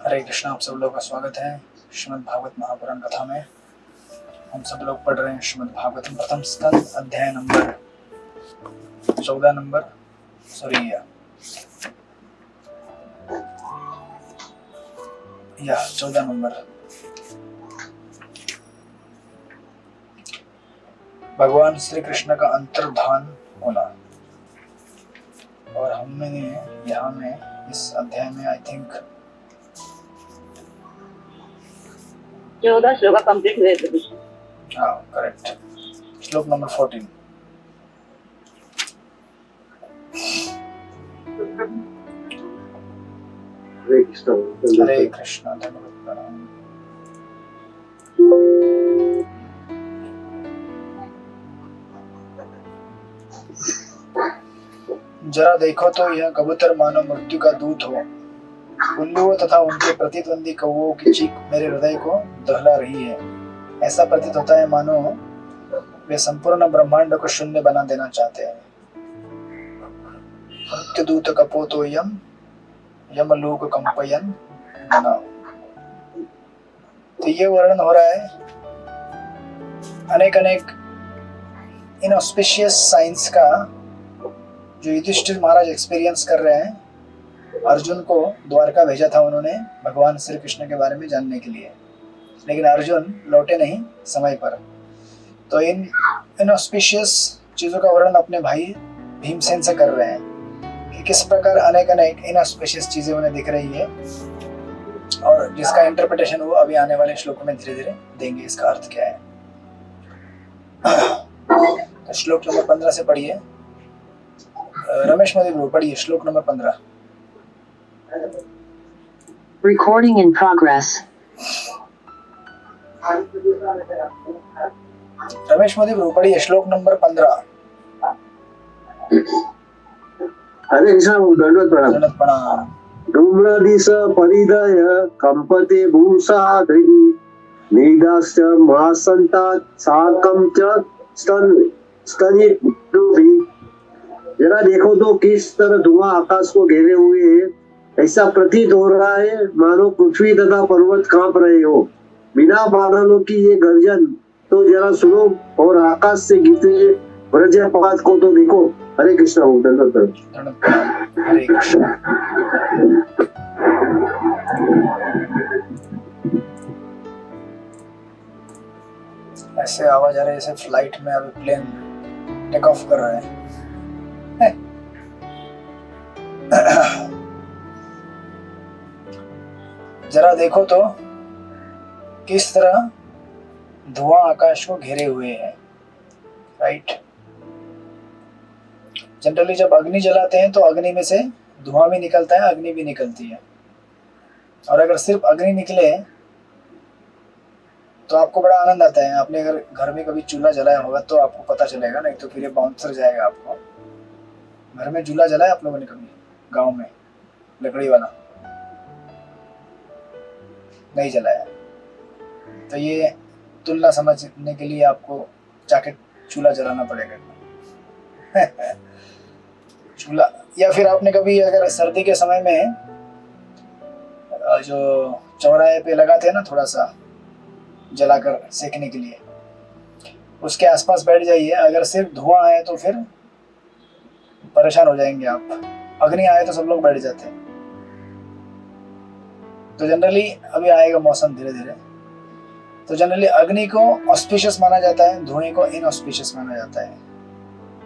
हरे कृष्णा। आप सब लोग का स्वागत है श्रीमद् भागवत महापुराण कथा में। हम सब लोग पढ़ रहे हैं श्रीमद् भागवतम प्रथम स्कंद अध्याय नंबर 14 नंबर। भगवान श्री कृष्ण का अंतर्धान होना। और हमने यहाँ में इस अध्याय में आई थिंक 14 श्लोक कंप्लीट हुए थे। हाँ करेक्ट। श्लोक नंबर 14। हरे कृष्णा। जरा देखो तो यह कबूतर मानो मृत्यु का दूत हो। उल्लुओं तथा उनके प्रतिद्वंदी कौओं की चीख मेरे हृदय को दहला रही है। ऐसा प्रतीत होता है मानो वे संपूर्ण ब्रह्मांड को शून्य बना देना चाहते हैं। मृत्यु दूत कपोतो यम यमलोक कंपयन मना। तो ये वर्णन हो रहा है अनेक इनऑस्पिशियस साइंस का जो युधिष्ठिर महाराज एक्सपीरियंस कर रहे हैं। अर्जुन को द्वारका भेजा था उन्होंने भगवान श्री कृष्ण के बारे में जानने के लिए, लेकिन अर्जुन लौटे नहीं समय पर। तो इन इनऑस्पिशियस चीजों का वर्णन अपने भाई भीमसेन से कर रहे हैं कि किस प्रकार अनेक इनऑस्पिशियस चीजें उन्हें दिख रही है, और जिसका इंटरप्रिटेशन वो अभी आने वाले श्लोकों में धीरे धीरे देंगे। इसका अर्थ क्या है। तो श्लोक नंबर 15 से पढ़िए। रमेश मोदी ब्रो पढ़िए श्लोक number 15। Recording in progress. Ramesh Modi bro पढ़िए श्लोक नंबर 15। हरे कृष्ण। दंडवत प्रणाम। धूम्रदिश परिदय कंपते भूषाद्रि निदाश्च महासंतात् साकं च स्तनितुभि। जरा देखो तो किस तरह धुआं आकाश को घेरे हुए है। ऐसा प्रतीत हो रहा है मानो पृथ्वी तथा पर्वत कांप रहे हो। बिना बादलों की ये गर्जन तो जरा सुनो, और आकाश से गिरते वज्रपात को तो देखो। हरे कृष्ण। हरे कृष्ण। ऐसे आवाज आ रही है जैसे फ्लाइट में अभी प्लेन टेक ऑफ कर रहा है। जरा देखो तो किस तरह धुआं आकाश को घेरे हुए है। राइट। जनरली जब अग्नि जलाते हैं तो अग्नि में से धुआं भी निकलता है, अग्नि भी निकलती है। और अगर सिर्फ अग्नि निकले तो आपको बड़ा आनंद आता है। आपने अगर घर में कभी चूल्हा जलाया होगा तो आपको पता चलेगा, नहीं तो फिर ये बाउंसर जाएगा आपको। घर में चूल्हा जलाया आप लोगों ने कभी गांव में? लकड़ी वाला नहीं जलाया? तो ये तुलना समझने के लिए आपको जाके चूल्हा जलाना पड़ेगा। चूल्हा, या फिर आपने कभी अगर सर्दी के समय में जो चौराहे पे लगाते हैं ना थोड़ा सा जलाकर सेकने के लिए, उसके आसपास बैठ जाइए। अगर सिर्फ धुआं आए तो फिर परेशान हो जाएंगे आप। अग्नि आए तो सब लोग बैठ जाते हैं। तो जनरली अभी आएगा मौसम धीरे धीरे, तो जनरली अग्नि को ऑस्पिशियस माना जाता है, धुएं को इनऑस्पिशियस माना जाता है।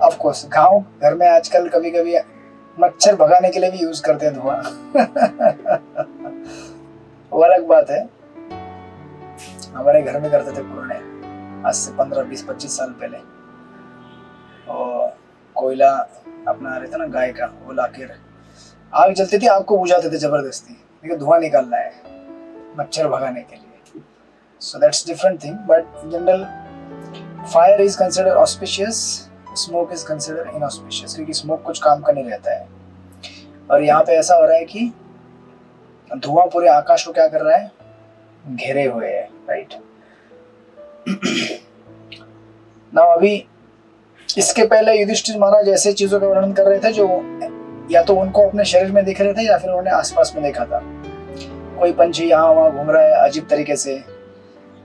ऑफ कोर्स गांव घर में आजकल कभी कभी मच्छर भगाने के लिए भी यूज करते हैं धुआं। वो अलग बात है। हमारे घर में करते थे पुराने, आज से 15-20-25 साल पहले। और कोयला अपना रहे थे ना गाय का, वो लाकर आग जलती थी, आग को बुझाते थे जबरदस्ती, लेकिन धुआं निकालना है मच्छर भगाने के लिए। So that's different thing, but in general fire is considered auspicious, smoke is considered inauspicious, क्योंकि smoke कुछ काम का नहीं रहता है। और यहाँ पे ऐसा हो रहा है कि धुआं पूरे आकाश को क्या कर रहा है, घेरे हुए है। राइट। ना अभी इसके पहले युधिष्ठिर महाराज ऐसे चीजों का वर्णन कर रहे थे जो या तो उनको अपने शरीर में दिख रहे थे या फिर उन्होंने आसपास में देखा था। कोई पंछी यहाँ वहाँ घूम रहा है अजीब तरीके से,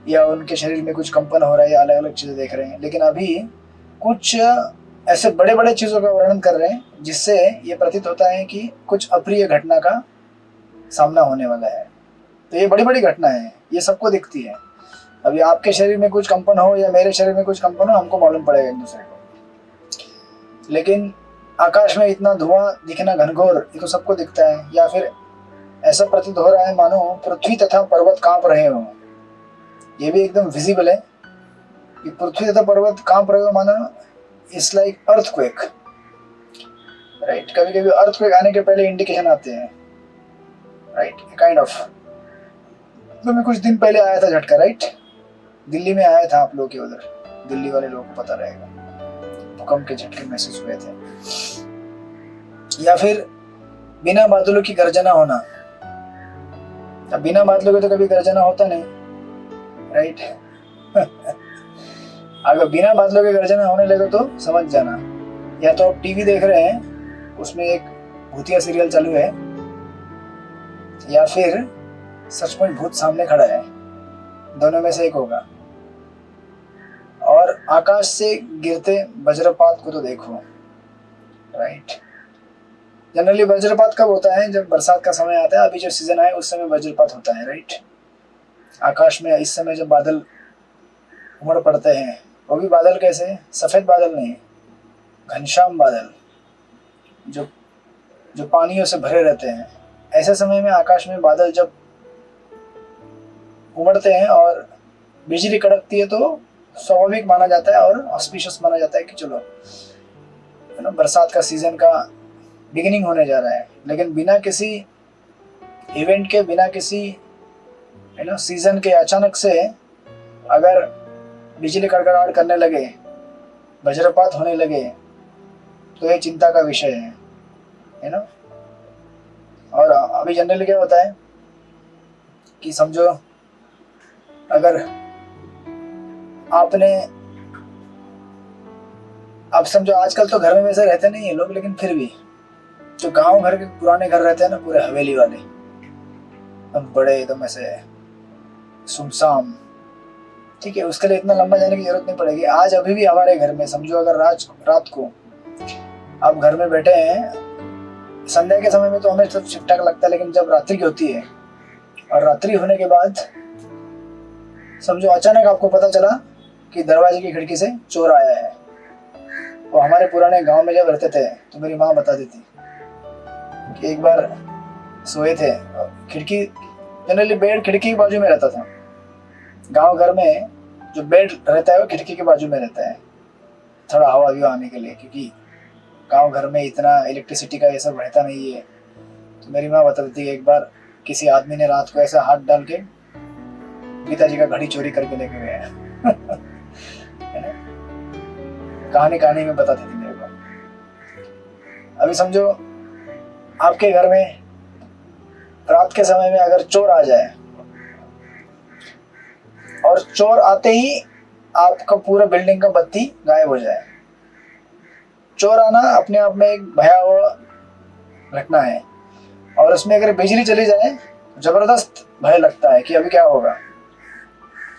या उनके शरीर में कुछ कंपन हो रहा है, या अलग अलग चीज़ें देख रहे हैं। लेकिन अभी कुछ ऐसे बड़े बड़े चीज़ों का वर्णन कर रहे हैं जिससे ये प्रतीत होता है कि कुछ अप्रिय घटना का सामना होने वाला है। तो ये बड़ी बड़ी घटना है, ये सबको दिखती है। अभी आपके शरीर में कुछ कंपन हो या मेरे शरीर में कुछ कंपन हो, हमको मालूम पड़ेगा एक दूसरे को। लेकिन आकाश में इतना धुआं दिखना घनघोर, ये तो सबको दिखता है। या फिर ऐसा प्रतीत हो रहा है मानो पृथ्वी तथा पर्वत कांप रहे हो, ये भी एकदम विजिबल है कि पृथ्वी तथा पर्वत कांप रहे हो, मानो इट्स लाइक अर्थक्वेक, राइट। कभी कभी अर्थक्वेक आने के पहले इंडिकेशन आते हैं, राइट, काइंड ऑफ। तो मैं कुछ दिन पहले आया था झटका, राइट, दिल्ली में आया था। आप लोग के उधर दिल्ली वाले लोगों को पता रहेगा, भूकंप के झटके महसूस हुए थे। या फिर बिना बादलों की गर्जना होना। अब बिना बादलों के तो कभी गर्जना होता नहीं, राइट। अगर बिना बादलों के गर्जना होने लगे तो समझ जाना, या तो आप टीवी देख रहे हैं, उसमें एक भूतिया सीरियल चालू है, या फिर सचमुच भूत सामने खड़ा है, दोनों में से एक होगा। और आकाश से गिरते वज्रपात को तो देखो, राइट। जनरली वज्रपात कब होता है? जब बरसात का समय आता है। अभी जो सीजन है उस समय वज्रपात होता है, राइट। आकाश में इस समय जब बादल उमड़ पड़ते हैं, वो भी बादल कैसे? सफेद बादल नहीं, घनश्याम बादल जो पानियों से भरे रहते हैं। ऐसे समय में आकाश में बादल जब उमड़ते हैं और बिजली कड़कती है तो स्वाभाविक माना जाता है और ऑस्पिशियस माना जाता है कि चलो, है ना, बरसात का सीजन का बिगिनिंग होने जा रहा है। लेकिन बिना किसी इवेंट के, बिना किसी, है ना, सीजन के अचानक से अगर बिजली कड़कड़ाहट करने लगे, वज्रपात होने लगे, तो ये चिंता का विषय है ना। और अभी जनरली क्या होता है कि समझो, अगर आपने, आप समझो आजकल तो घर में वैसे रहते नहीं है लोग, लेकिन फिर भी जो गांव घर के पुराने घर रहते हैं ना, पूरे हवेली वाले, एकदम बड़े, एकदम ऐसे सुनसान, ठीक है, उसके लिए इतना लंबा जाने की जरूरत नहीं पड़ेगी। आज अभी भी हमारे घर में समझो, अगर रात को आप घर में बैठे हैं, संध्या के समय में तो हमें सब ठीक ठाक लगता है, लेकिन जब रात्रि की होती है और रात्रि होने के बाद समझो अचानक आपको पता चला कि दरवाजे की खिड़की से चोर आया है। वो हमारे पुराने गांव में जब रहते थे तो मेरी माँ बता देती कि एक बार सोए थे, खिड़की, जनरली बेड खिड़की के बाजू में रहता था। गांव घर में जो बेड रहता है वो खिड़की के बाजू में रहता है, थोड़ा हवा भी आने के लिए, क्योंकि गांव घर में इतना इलेक्ट्रिसिटी का ये सब रहता नहीं है। तो मेरी माँ बता देती है एक बार किसी आदमी ने रात को ऐसा हाथ डाल के पिताजी का घड़ी चोरी करके लेके गया है ना। कहानी में बताती थी मेरे को। अभी समझो आपके घर में रात के समय में अगर चोर आ जाए, और चोर आते ही आपका पूरा बिल्डिंग का बत्ती गायब हो जाए। चोर आना अपने आप में एक भयावह घटना है, और उसमें अगर बिजली चली जाए जबरदस्त भय लगता है कि अभी क्या होगा,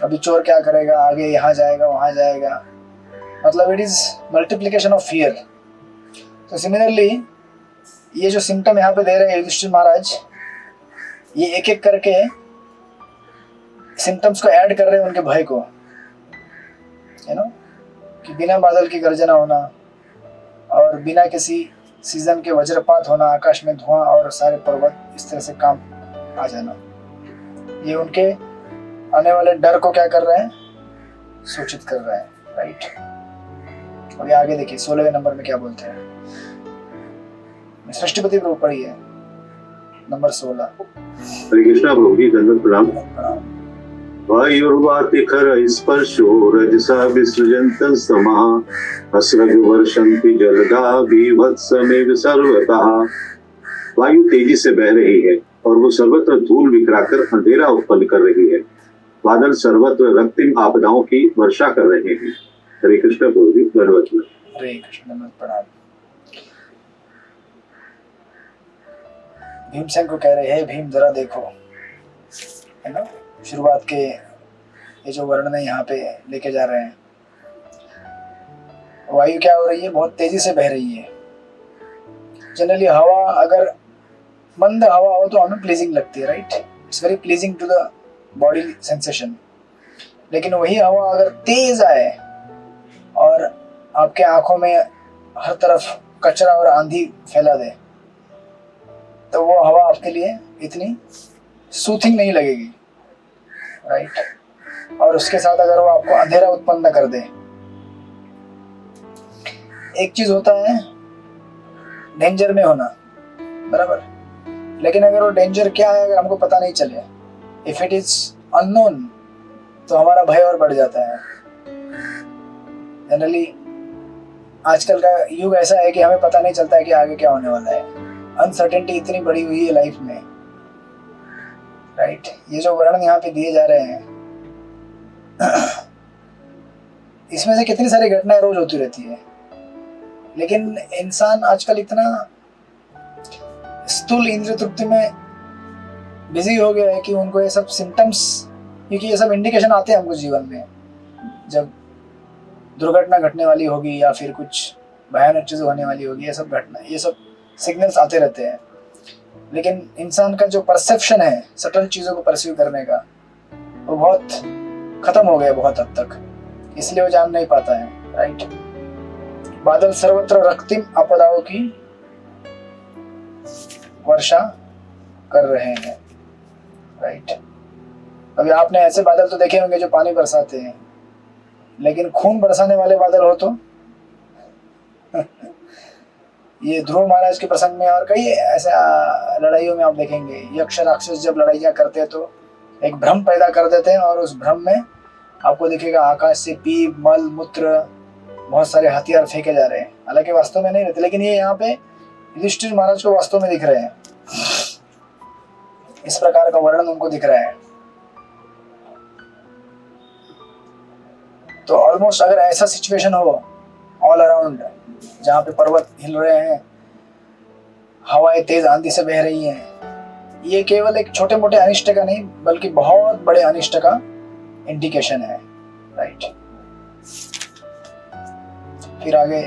अभी चोर क्या करेगा, आगे यहाँ जाएगा वहाँ जाएगा, मतलब it is multiplication of fear. तो सिमिलरली ये जो सिम्टम यहाँ पे दे रहे हैं युधिष्ठिर महाराज, ये एक एक करके सिम्टम्स को ऐड कर रहे हैं उनके भय को, है ना, कि बिना बादल की गर्जना होना और बिना किसी सीजन के वज्रपात होना, आकाश में धुआं और सारे पर्वत इस तरह से काम आ जाना, ये उनके आने वाले डर को क्या कर रहे हैं? सूचित कर रहे हैं, राइट। अभी आगे देखिए 16वें नंबर में क्या बोलते हैं। सृष्टिपति प्रभु पढ़ी है नंबर 16। हरे कृष्णा प्रभु की दंडवत प्रणाम। वायुर्वातिखर स्पर्शो रजसा विसृजन्तः समः अस्रग वर्षन्ति जलदा बीभत्समेव सर्वतः। वायु तेजी से बह रही है और वो सर्वत्र धूल बिखराकर अंधेरा उत्पन्न कर रही है। बादल सर्वत्र रक्तिम आपदाओं की वर्षा कर रहे हैं। हरे कृष्ण प्रभु जी दंडवत। हरे कृष्ण दंडवत प्रणाम। भीमसेन को कह रहे हैं, भीम जरा देखो, है ना, शुरुआत के ये जो वर्णन है यहाँ पे लेके जा रहे हैं। वायु क्या हो रही है, बहुत तेजी से बह रही है। जनरली हवा अगर मंद हवा हो तो हमें प्लीजिंग लगती है, right, it's very pleasing to the body sensation. लेकिन वही हवा अगर तेज आए और आपके आंखों में हर तरफ कचरा और आंधी फैला दे, तो वो हवा आपके लिए इतनी सूथिंग नहीं लगेगी, राइट। और उसके साथ अगर वो आपको अंधेरा उत्पन्न कर दे, एक चीज होता है डेंजर में होना, बराबर, लेकिन अगर वो डेंजर क्या है अगर हमको पता नहीं चले, इफ इट इज अननोन, तो हमारा भय और बढ़ जाता है। जनरली आजकल का युग ऐसा है कि हमें पता नहीं चलता है कि आगे क्या होने वाला है। अनसर्टेनिटी इतनी बड़ी हुई है लाइफ में, राइट। ये जो वर्णन यहाँ पे दिए जा रहे हैं, इसमें से कितनी सारी घटनाएं रोज होती रहती है, लेकिन इंसान आजकल इतना स्थूल इंद्रिय तृप्ति में बिजी हो गया है कि उनको ये सब सिम्टम्स, क्योंकि ये सब इंडिकेशन आते हैं हमको जीवन में, जब दुर्घटना घटने वाली होगी या फिर कुछ भयानक चीज़ होने वाली होगी, ये सब सिग्नल्स आते रहते हैं। लेकिन इंसान का जो परसेप्शन है सटल चीज़ों को परसीव करने का, वो बहुत खत्म हो गया बहुत हद तक, इसलिए वो जान नहीं पाता है, राइट। बादल सर्वत्र रक्तिम आपदाओं की वर्षा कर रहे हैं, राइट। अभी आपने ऐसे बादल तो देखे होंगे जो पानी बरसाते हैं, लेकिन खून बरसाने वाले बादल हो तो ये ध्रुव महाराज के प्रसंग में और कई ऐसे लड़ाइयों में आप देखेंगे, यक्ष राक्षस जब लड़ाइयाँ करते हैं तो एक भ्रम पैदा कर देते हैं, और उस भ्रम में आपको दिखेगा आकाश से पीप, मल, मूत्र, बहुत सारे हथियार फेंके जा रहे हैं, हालांकि वास्तव में नहीं रहते। लेकिन ये यहाँ पे युधिष्ठिर महाराज को वास्तव में दिख रहे हैं, इस प्रकार का वर्णन उनको दिख रहा है। तो ऑलमोस्ट अगर ऐसा सिचुएशन हो ऑल अराउंड, जहाँ पे पर्वत हिल रहे हैं, हवाएं तेज आंधी से बह रही हैं, ये केवल एक छोटे मोटे अनिष्ट का नहीं बल्कि बहुत बड़े अनिष्ट का इंडिकेशन है, राइट। फिर आगे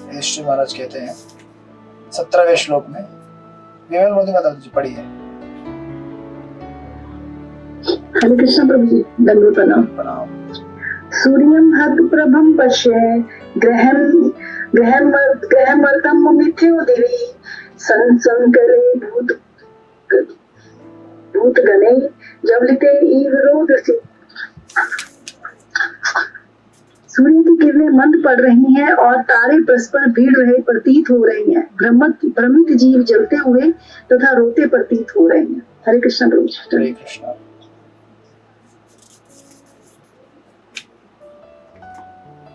युधिष्ठिर महाराज कहते हैं 17वें श्लोक में, विमल मोदी माता जी पढ़िए। हरे कृष्ण प्रभु जी, दंडवत प्रणाम। सूर्यं हत प्रभं पश्य ग्रहमर्तं मिथ्यो दिवि संसंकरे भूतगणे जवलिते इव रोदसी। सूर्य की किरणें मंद पड़ रही हैं और तारे परस्पर भीड़ रहे प्रतीत हो रही हैं। भ्रमित जीव जलते हुए तथा रोते प्रतीत हो रहे हैं। हरे कृष्ण प्रभु जी। हरे कृष्ण।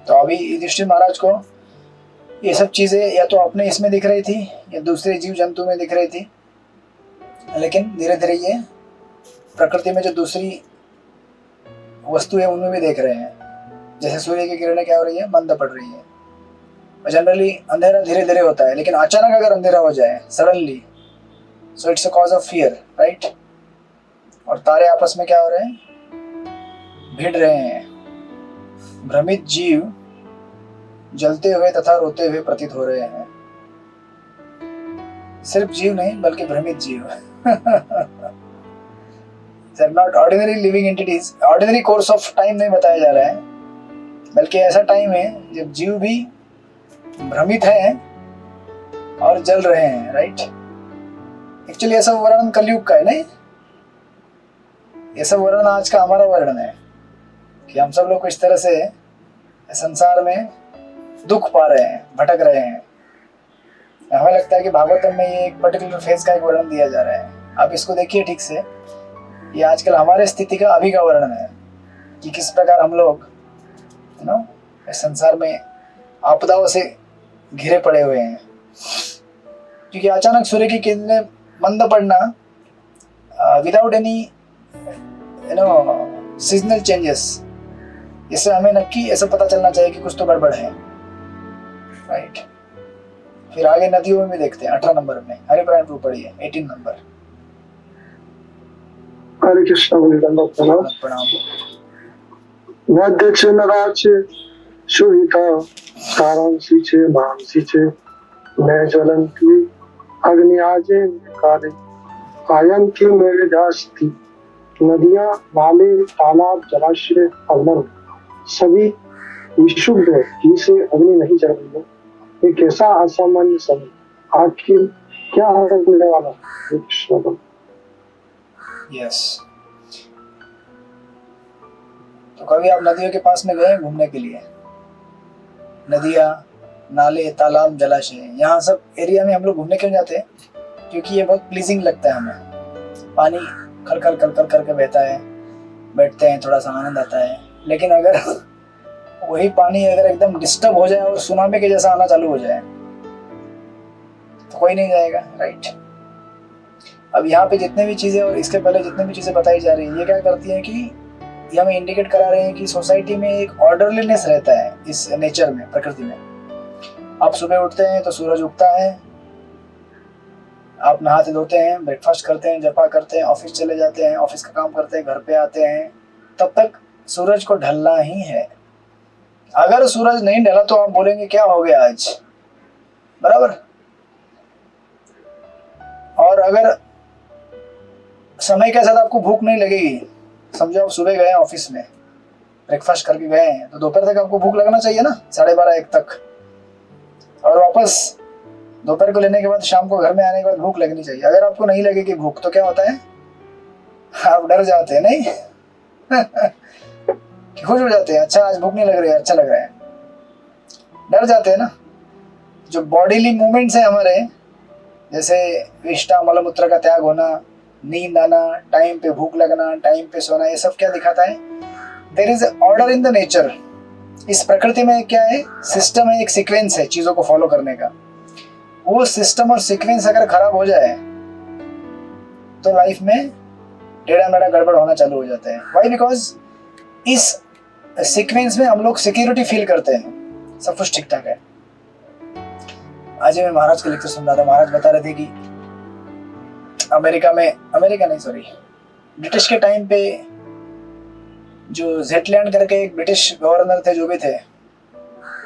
तो अभी युधिष्ठिर महाराज को ये सब चीजें या तो अपने इसमें दिख रही थी या दूसरे जीव जंतु में दिख रही थी, लेकिन धीरे धीरे ये प्रकृति में जो दूसरी वस्तु है उनमें भी देख रहे हैं। जैसे सूर्य की किरणें क्या हो रही है, मंद पड़ रही है। और जनरली अंधेरा धीरे धीरे होता है, लेकिन अचानक अगर अंधेरा हो जाए suddenly, so it's a cause of fear, right. और तारे आपस में क्या हो रहे हैं, भिड़ रहे हैं। भ्रमित जीव जलते हुए तथा रोते हुए प्रतीत हो रहे हैं। सिर्फ जीव नहीं बल्कि भ्रमित जीव। Not ordinary living entities, ordinary course of time नहीं बताया जा रहा है, बल्कि ऐसा टाइम है जब जीव भी भ्रमित हैं और जल रहे हैं, राइट। एक्चुअली ये सब वर्णन कलयुग का है, नहीं, ये सब वर्णन आज का हमारा वर्णन है कि हम सब लोग इस तरह से संसार में दुख पा रहे हैं, भटक रहे हैं। हमें लगता है कि भागवतम में ये एक पर्टिकुलर फेज का एक वर्णन दिया जा रहा है। आप इसको देखिए ठीक से, ये आजकल हमारे स्थिति का अभी का वर्णन है कि किस प्रकार हम लोग इस संसार में आपदाओं से घिरे पड़े हुए हैं। क्योंकि अचानक सूर्य की किरणें मंद पड़ना विदाउट एनी सीजनल चेंजेस, इससे हमें नक्की ऐसा पता चलना चाहिए कि कुछ तो गड़बड़ है, राइट। फिर आगे नदियों में भी देखते हैं 18 नंबर में, हरिप्रायण रूप पढ़िए 18 नंबर। हरे कृष्ण बोले दंडवत प्रणाम। प्रणाम। मध्य छे नराचे शुभिता सारांशी छे मानसी छे मैं ज्वलंती अग्नि आजे काले आयन की मेरे दास्ती नदियां नाले तालाब जलाशय अवनर सभी विशुद्ध है, जिसे अग्नि नहीं जल रही है। ये कैसा असामान्य समय, आखिर क्या होने वाला है? कृष्ण बोले। यस। तो कभी आप नदियों के पास में गए हैं घूमने के लिए? नदियाँ, नाले, तालाब, जलाशय, यहाँ सब एरिया में हम लोग घूमने क्यों जाते हैं? क्योंकि ये बहुत प्लीजिंग लगता है हमें। पानी खल खल खल खल करके बहता है, बैठते हैं, थोड़ा सा आनंद आता है। लेकिन अगर वही पानी अगर एकदम डिस्टर्ब हो जाए और सुनामी के जैसा आना चालू हो जाए तो कोई नहीं जाएगा, राइट? अब यहाँ पे जितने भी चीजें और इसके पहले जितने भी चीजें बताई जा रही है, ये क्या करती हैं कि ये हमें इंडिकेट करा रहे हैं कि सोसाइटी में एक ऑर्डरलीनेस रहता है इस नेचर में, प्रकृति में। आप सुबह उठते हैं तो सूरज उगता है, आप नहाते धोते हैं, ब्रेकफास्ट करते हैं, जपा करते हैं, ऑफिस चले जाते हैं, ऑफिस का काम करते हैं, घर पे आते हैं, तब तक सूरज को ढलना ही है। अगर सूरज नहीं ढला तो आप बोलेंगे क्या हो गया आज, बराबर? और अगर समय के साथ आपको भूख नहीं लगेगी, समझो आप सुबह गए ऑफिस में, ब्रेकफास्ट करके गए हैं, तो दोपहर तक आपको भूख लगना चाहिए ना, 12:30 1 तक, और वापस दोपहर को लेने के बाद शाम को घर में आने के बाद भूख लगनी चाहिए। अगर आपको नहीं लगेगी भूख तो क्या होता है? आप डर जाते हैं, नहीं? खुश हो जाते हैं, अच्छा आज भूख नहीं लग रही है, अच्छा लग रहा है। डर जाते हैं ना। जो बॉडीली मूवमेंट्स है हमारे, जैसे विष्टा, मलमूत्र का त्याग होना, नींद आना, टाइम पे भूख लगना, टाइम पे सोना, ये सब क्या दिखाता है? There is order in the nature. इस प्रकृति में क्या है? सिस्टम है, एक सीक्वेंस है चीजों को फॉलो करने का। वो सिस्टम और सीक्वेंस अगर खराब हो जाए तो लाइफ में टेढ़ा मेढ़ा गड़बड़ होना चालू हो जाता है। वाई? बिकॉज इस सीक्वेंस में हम लोग सिक्योरिटी फील करते हैं, सब कुछ ठीक ठाक है। आज मैं महाराज के लेक्चर सुन रहा था, महाराज बता रहे थे कि ब्रिटिश के टाइम पे जो जेटलैंड करके एक ब्रिटिश गवर्नर थे, जो भी थे,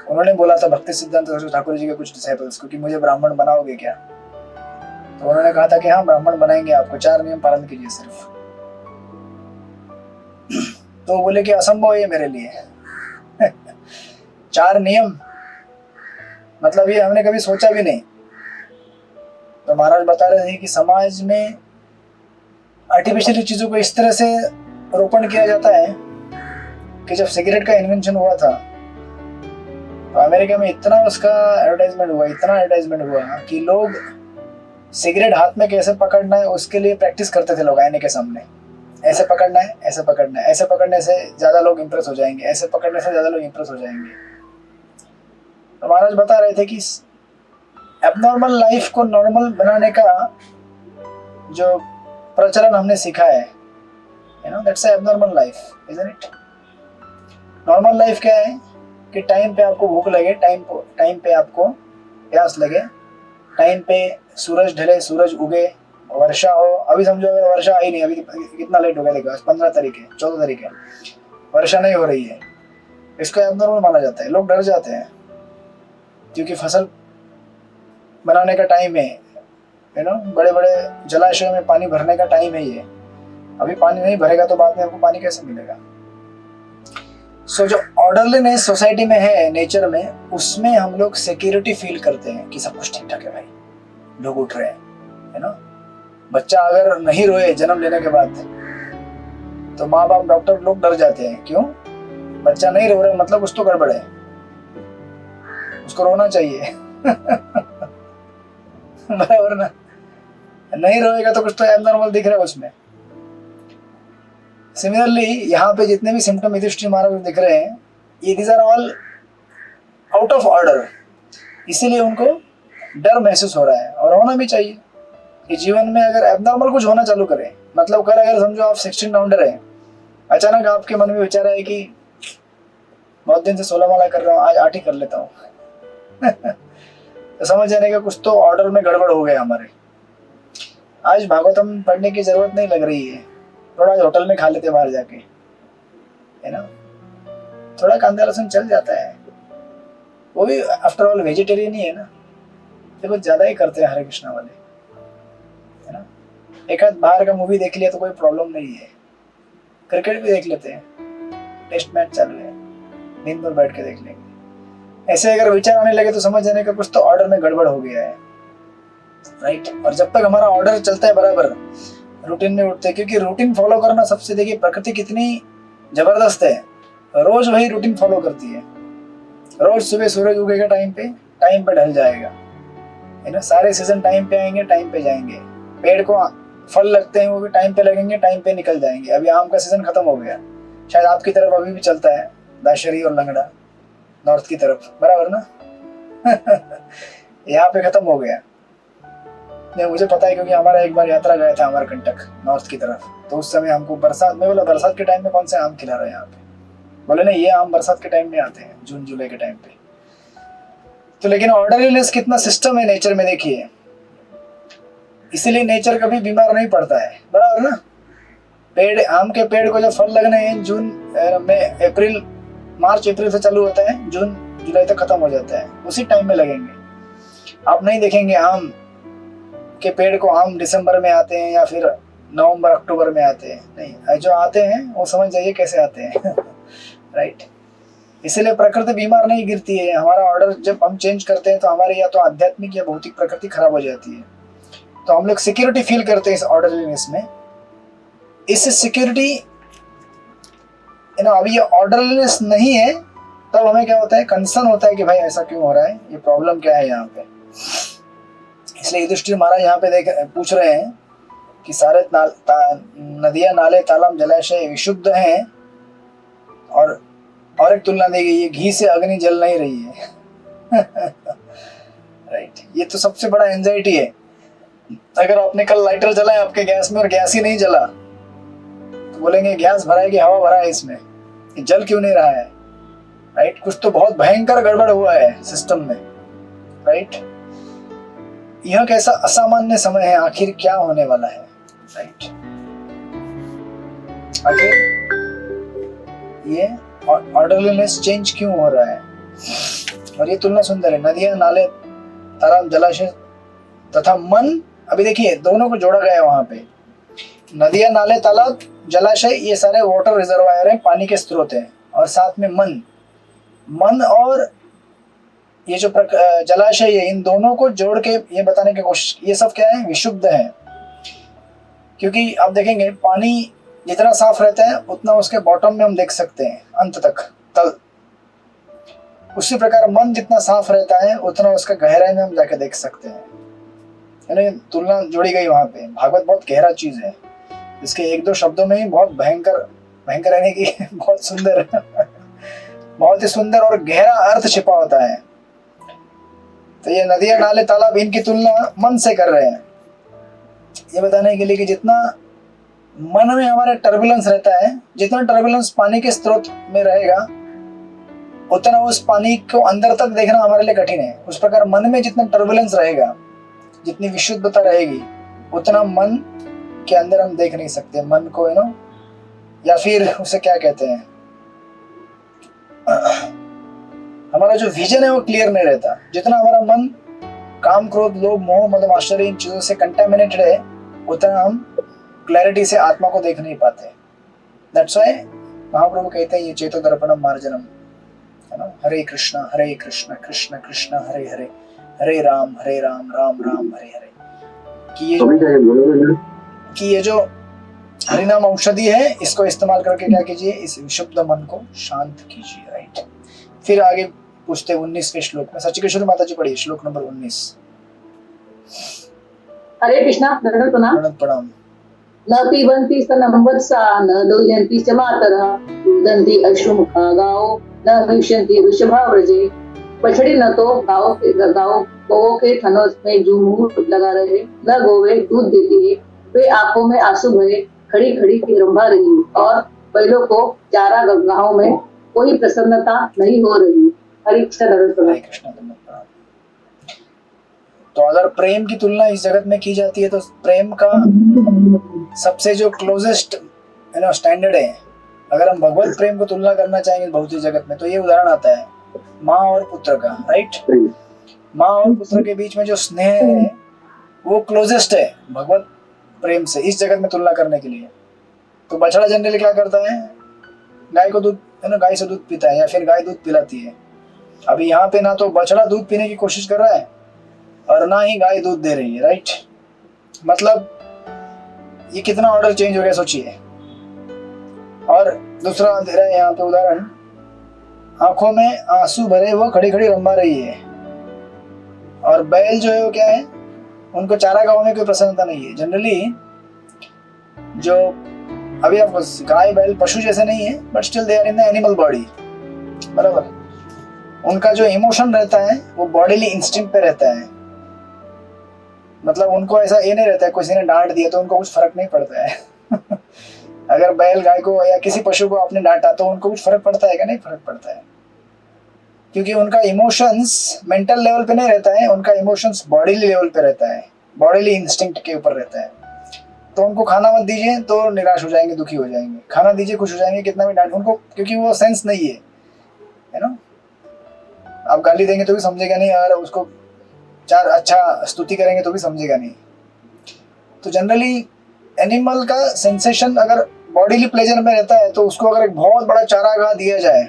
उन्होंने बोला था भक्ति सिद्धांत सरस्वती ठाकुर जी के कुछ डिसाइपल्स को कि मुझे ब्राह्मण बनाओगे क्या? तो उन्होंने कहा था कि हाँ ब्राह्मण बनाएंगे आपको, 4 नियम पालन कीजिए सिर्फ। तो बोले कि असंभव है मेरे लिए। 4 नियम मतलब ये हमने कभी सोचा भी नहीं। तो महाराज बता रहे थे कि समाज में आर्टिफिशियल चीजों को इस तरह से रोपण किया जाता है कि जब सिगरेट का इन्वेंशन हुआ था तो अमेरिका में इतना उसका एडवर्टाइजमेंट हुआ कि लोग सिगरेट हाथ में कैसे पकड़ना है उसके लिए प्रैक्टिस करते थे। लोग आईने के सामने ऐसे पकड़ना है, ऐसे पकड़ना है, ऐसे पकड़ने से ज्यादा लोग इंप्रेस हो जाएंगे, ऐसे पकड़ने से ज्यादा लोग इंप्रेस हो जाएंगे। तो महाराज बता रहे थे कि एबनॉर्मल लाइफ को नॉर्मल बनाने का जो प्रचलन हमने सीखा है, that's abnormal life, isn't it? Normal life क्या है कि टाइम पे आपको भूख लगे, टाइम पे आपको प्यास लगे, टाइम पे सूरज ढले, सूरज उगे, वर्षा हो। अभी समझो अगर वर्षा आई नहीं, अभी कितना लेट हो गया, देखो आज 15 तारीख है, 14 तारीख है, वर्षा नहीं हो रही है, इसको एबनॉर्मल माना जाता है। लोग डर जाते हैं क्योंकि फसल बनाने का टाइम है, बड़े बड़े जलाशयों में पानी भरने का टाइम है ये। अभी पानी नहीं भरेगा तो बाद में आपको पानी कैसे मिलेगा? सो जो ऑर्डरलीनेस सोसाइटी में है, नेचर में, उसमें हम लोग सिक्योरिटी फील करते हैं कि सब कुछ ठीक ठाक है भाई, लोग उठ रहे हैं, बच्चा अगर नहीं रोए जन्म लेने के बाद तो माँ बाप, डॉक्टर लोग डर जाते हैं। क्यों? बच्चा नहीं रो रहा मतलब कुछ तो गड़बड़ है, उसको रोना चाहिए। बराबर ना? नहीं रोएगा तो कुछ तो एबनॉर्मल दिख रहा है उसमें। सिमिलरली यहाँ पे जितने भी सिम्टम युधिष्ठिर महाराज दिख रहे हैं, ये these are all out of order, इसीलिए उनको डर महसूस हो रहा है। और होना भी चाहिए कि जीवन में अगर एबनॉर्मल कुछ होना चालू करे, मतलब कल अगर समझो आप 16 राउंडर है, अचानक आपके मन में विचार है कि बहुत दिन से 16 माला कर रहा हूँ, आज 8 ही कर लेता हूँ। तो समझ जाने का कुछ तो ऑर्डर में गड़बड़ हो गया हमारे। आज भागवतम पढ़ने की जरूरत नहीं लग रही है, थोड़ा होटल में खा लेते बाहर जाके, है ना, थोड़ा कांदा लहसुन चल जाता है, वो भी आफ्टर ऑल वेजिटेरियन ही है ना, देखो ज्यादा ही करते हैं हरे कृष्णा वाले, है ना। एक आध बाहर का मूवी देख लिया तो कोई प्रॉब्लम नहीं है, क्रिकेट भी देख लेते हैं, टेस्ट मैच चालू है, दिन भर बैठ के देख लेंगे। ऐसे अगर विचार आने लगे तो समझ जाने का कुछ तो ऑर्डर में गड़बड़ हो गया है, राइट। और जब तक हमारा ऑर्डर चलता है बराबर, रूटीन में उठते हैं, क्योंकि रूटीन फॉलो करना सबसे, देखिए प्रकृति कितनी जबरदस्त है, रोज वही रूटीन फॉलो करती है। रोज सुबह सूरज उगेगा टाइम पे ढल जाएगा, है ना, सारे सीजन टाइम पे आएंगे, टाइम पे जाएंगे, पेड़ को फल लगते हैं वो भी टाइम पे लगेंगे, टाइम पे निकल जाएंगे। अभी आम का सीजन खत्म हो गया, शायद आपकी तरफ अभी भी चलता है, दाशरी और लंगड़ा नॉर्थ की तरफ, बराबर ना। यहाँ पे खत्म हो गया, नहीं मुझे पता है, क्योंकि हमारा एक बार यात्रा गया था अमरकंटक नॉर्थ की तरफ, तो उस समय हमको बरसात में, बोला बरसात के टाइम में कौन से आम खिला रहे हैं यहाँ पे, बोले नहीं ये आम बरसात के टाइम में आते हैं, जून जुलाई के टाइम पे। तो लेकिन ऑर्डरलीनेस कितना सिस्टम है नेचर में, देखिए, इसीलिए नेचर कभी बीमार नहीं पड़ता है, बराबर ना। पेड़, आम के पेड़ को जब फल लगने हैं जून में, अप्रैल, मार्च अप्रैल से चालू होता है, जून जुलाई तक खत्म हो जाता है, उसी टाइम में लगेंगे। आप नहीं देखेंगे आम के पेड़ को आम दिसंबर में आते हैं या फिर नवंबर अक्टूबर में आते हैं, नहीं, जो आते हैं वो समझ जाइए कैसे आते हैं। राइट। इसलिए प्रकृति बीमार नहीं गिरती है। हमारा ऑर्डर जब हम चेंज करते हैं तो हमारी या तो आध्यात्मिक या भौतिक प्रकृति खराब हो जाती है, तो हम लोग सिक्योरिटी फील करते हैं इस ऑर्डरलीनेस में। इस सिक्योरिटी, अभी ये ऑर्डरलीनेस नहीं है, तब हमें क्या होता है, कंसर्न होता है कि भाई ऐसा क्यों हो रहा है, ये प्रॉब्लम क्या है यहाँ पे। इसलिए युधिष्ठिर महाराज यहाँ पे पूछ रहे हैं कि सारे नदियां, नाले, तालाब, जलाशय विशुद्ध हैं, और एक तुलना दी गई है, घी से अग्नि जल नहीं रही है। राइट। ये तो सबसे बड़ा एंजाइटी है। अगर आपने कल लाइटर जलाया आपके गैस में और गैस ही नहीं जला, तो बोलेंगे गैस भरा है कि हवा भरा है इसमें, ये जल क्यों नहीं रहा है। राइट। कुछ तो बहुत भयंकर गड़बड़ हुआ है सिस्टम में। राइट। यह कैसा असामान्य समय है, आखिर क्या होने वाला है। राइट। आखिर ये ऑर्डरलीनेस चेंज क्यों हो रहा है। और ये तुलना सुंदर है, नदियां, नाले, तालाब, जलाशय तथा मन। अभी देखिए दोनों को जोड़ा गया है वहां पे। नदियां, नाले, तालाब, जलाशय ये सारे वाटर रिजर्वायर हैं, पानी के स्रोत हैं, और साथ में मन और ये जो जलाशय है, इन दोनों को जोड़ के ये बताने की कोशिश, ये सब क्या है, विशुद्ध है। क्योंकि आप देखेंगे पानी जितना साफ रहता है उतना उसके बॉटम में हम देख सकते हैं, अंत तक तल। उसी प्रकार मन जितना साफ रहता है उतना उसका गहराई में हम जाके देख सकते हैं। यानी तुलना जोड़ी गई वहां पे। भागवत बहुत गहरा चीज है, इसके एक दो शब्दों में ही बहुत भयंकर रहने की बहुत सुंदर बहुत ही सुंदर और गहरा अर्थ छिपा होता है। तो ये नदियां, नाले, तालाब, इनकी तुलना मन से कर रहे हैं, ये बताने के लिए कि जितना मन में हमारे टर्बुलेंस रहता है, जितना टर्बुलेंस पानी के स्रोत में रहेगा उतना उस पानी को अंदर तक देखना हमारे लिए कठिन है। उस प्रकार मन में जितना टर्बुलेंस रहेगा, जितनी विशुद्धता रहेगी, उतना मन के अंदर हम देख नहीं सकते। मन को या फिर उसे क्या कहते हैं, हमारा जो विजन है वो क्लियर नहीं रहता। जितना हमारा मन काम, क्रोध, लोभ, मोह, मद, आश्चर्य इन चीजों से कंटेमिनेटेड है, उतना हम क्लैरिटी से आत्मा को देख नहीं पाते। दैट्स व्हाई महाप्रभु कहते हैं ये चेतो दर्पणम मार्जनम, है ना, हरे कृष्णा कृष्ण कृष्ण हरे हरे, हरे राम राम राम हरे हरे। कि ये जो हरिनाम औषधि है, इसको इस्तेमाल करके क्या कीजिए, इस विशुद्ध मन को शांत कीजिए। राइट। फिर आगे पूछते 19वें श्लोक में, सचिकेश्वरी माता जी पढ़िए श्लोक नंबर 19। हरे कृष्णा। प्रणाम। न पिबन्ति स्तनं वत्सा, न दोयन्ति च मातरः, रुदन्ति अश्रुमुखा गाओ, न भविष्यन्ति वृषभाव्रजे। बछड़ी न तो गौओं के थनों में जू मुंह लगा रहे, न गोवे दूध देती है, वे आंखों में आंसू भरे खड़ी खड़ी रंभा रही, और बैलों को चारा गाहों में कोई प्रसन्नता नहीं हो रही। हरे कृष्ण। तो अगर प्रेम की तुलना इस जगत में की जाती है तो प्रेम का सबसे जो क्लोजेस्ट स्टैंडर्ड है। अगर हम भगवत प्रेम को तुलना करना चाहेंगे भौतिक जगत में तो ये उदाहरण आता है माँ और पुत्र का, राइट। माँ और पुत्र के बीच में जो स्नेह है वो क्लोजेस्ट है भगवत प्रेम से इस जगत में तुलना करने के लिए। तो बछड़ा जनरली क्या करता है, गाय को दूध गाय से दूध पीता है या फिर गाय दूध पिलाती है। अभी यहाँ पे ना तो बछड़ा दूध पीने की कोशिश कर रहा है और ना ही गाय दूध दे रही है, राइट। मतलब ये कितना ऑर्डर चेंज हो गया सोचिए। और दूसरा दे रहा है यहाँ पे उदाहरण, आंखों में आंसू भरे वो खड़ी खड़ी रंभा रही है और बैल जो है वो क्या है, उनको चारा गाँव में कोई प्रसन्नता नहीं है। जनरली जो अभी आप गाय बैल पशु जैसे नहीं है but still they are in the animal body, बराबर। उनका जो इमोशन रहता है वो बॉडीली इंस्टिंक्ट पे रहता है। मतलब उनको ऐसा ये नहीं रहता है किसी ने डांट दिया तो उनको कुछ फर्क नहीं पड़ता है अगर बैल गाय को या किसी पशु को आपने डांटा तो उनको कुछ फर्क पड़ता है क्या? नहीं फर्क पड़ता है, क्योंकि उनका इमोशंस मेंटल लेवल पे नहीं रहता है, उनका इमोशंस बॉडीली लेवल पे रहता है, बॉडीली इंस्टिंक्ट के ऊपर रहता है। तो उनको खाना मत दीजिए तो निराश हो जाएंगे, दुखी हो जाएंगे, खाना दीजिए खुश हो जाएंगे, कितना भी डांट उनको, क्योंकि वो सेंस नहीं है ना। आप गाली देंगे तो भी समझेगा नहीं, अगर उसको चार अच्छा स्तुति करेंगे तो भी समझेगा नहीं। तो जनरली एनिमल का सेंसेशन अगर बॉडीली प्लेजर में रहता है तो उसको अगर एक बहुत बड़ा चारागाह दिया जाए,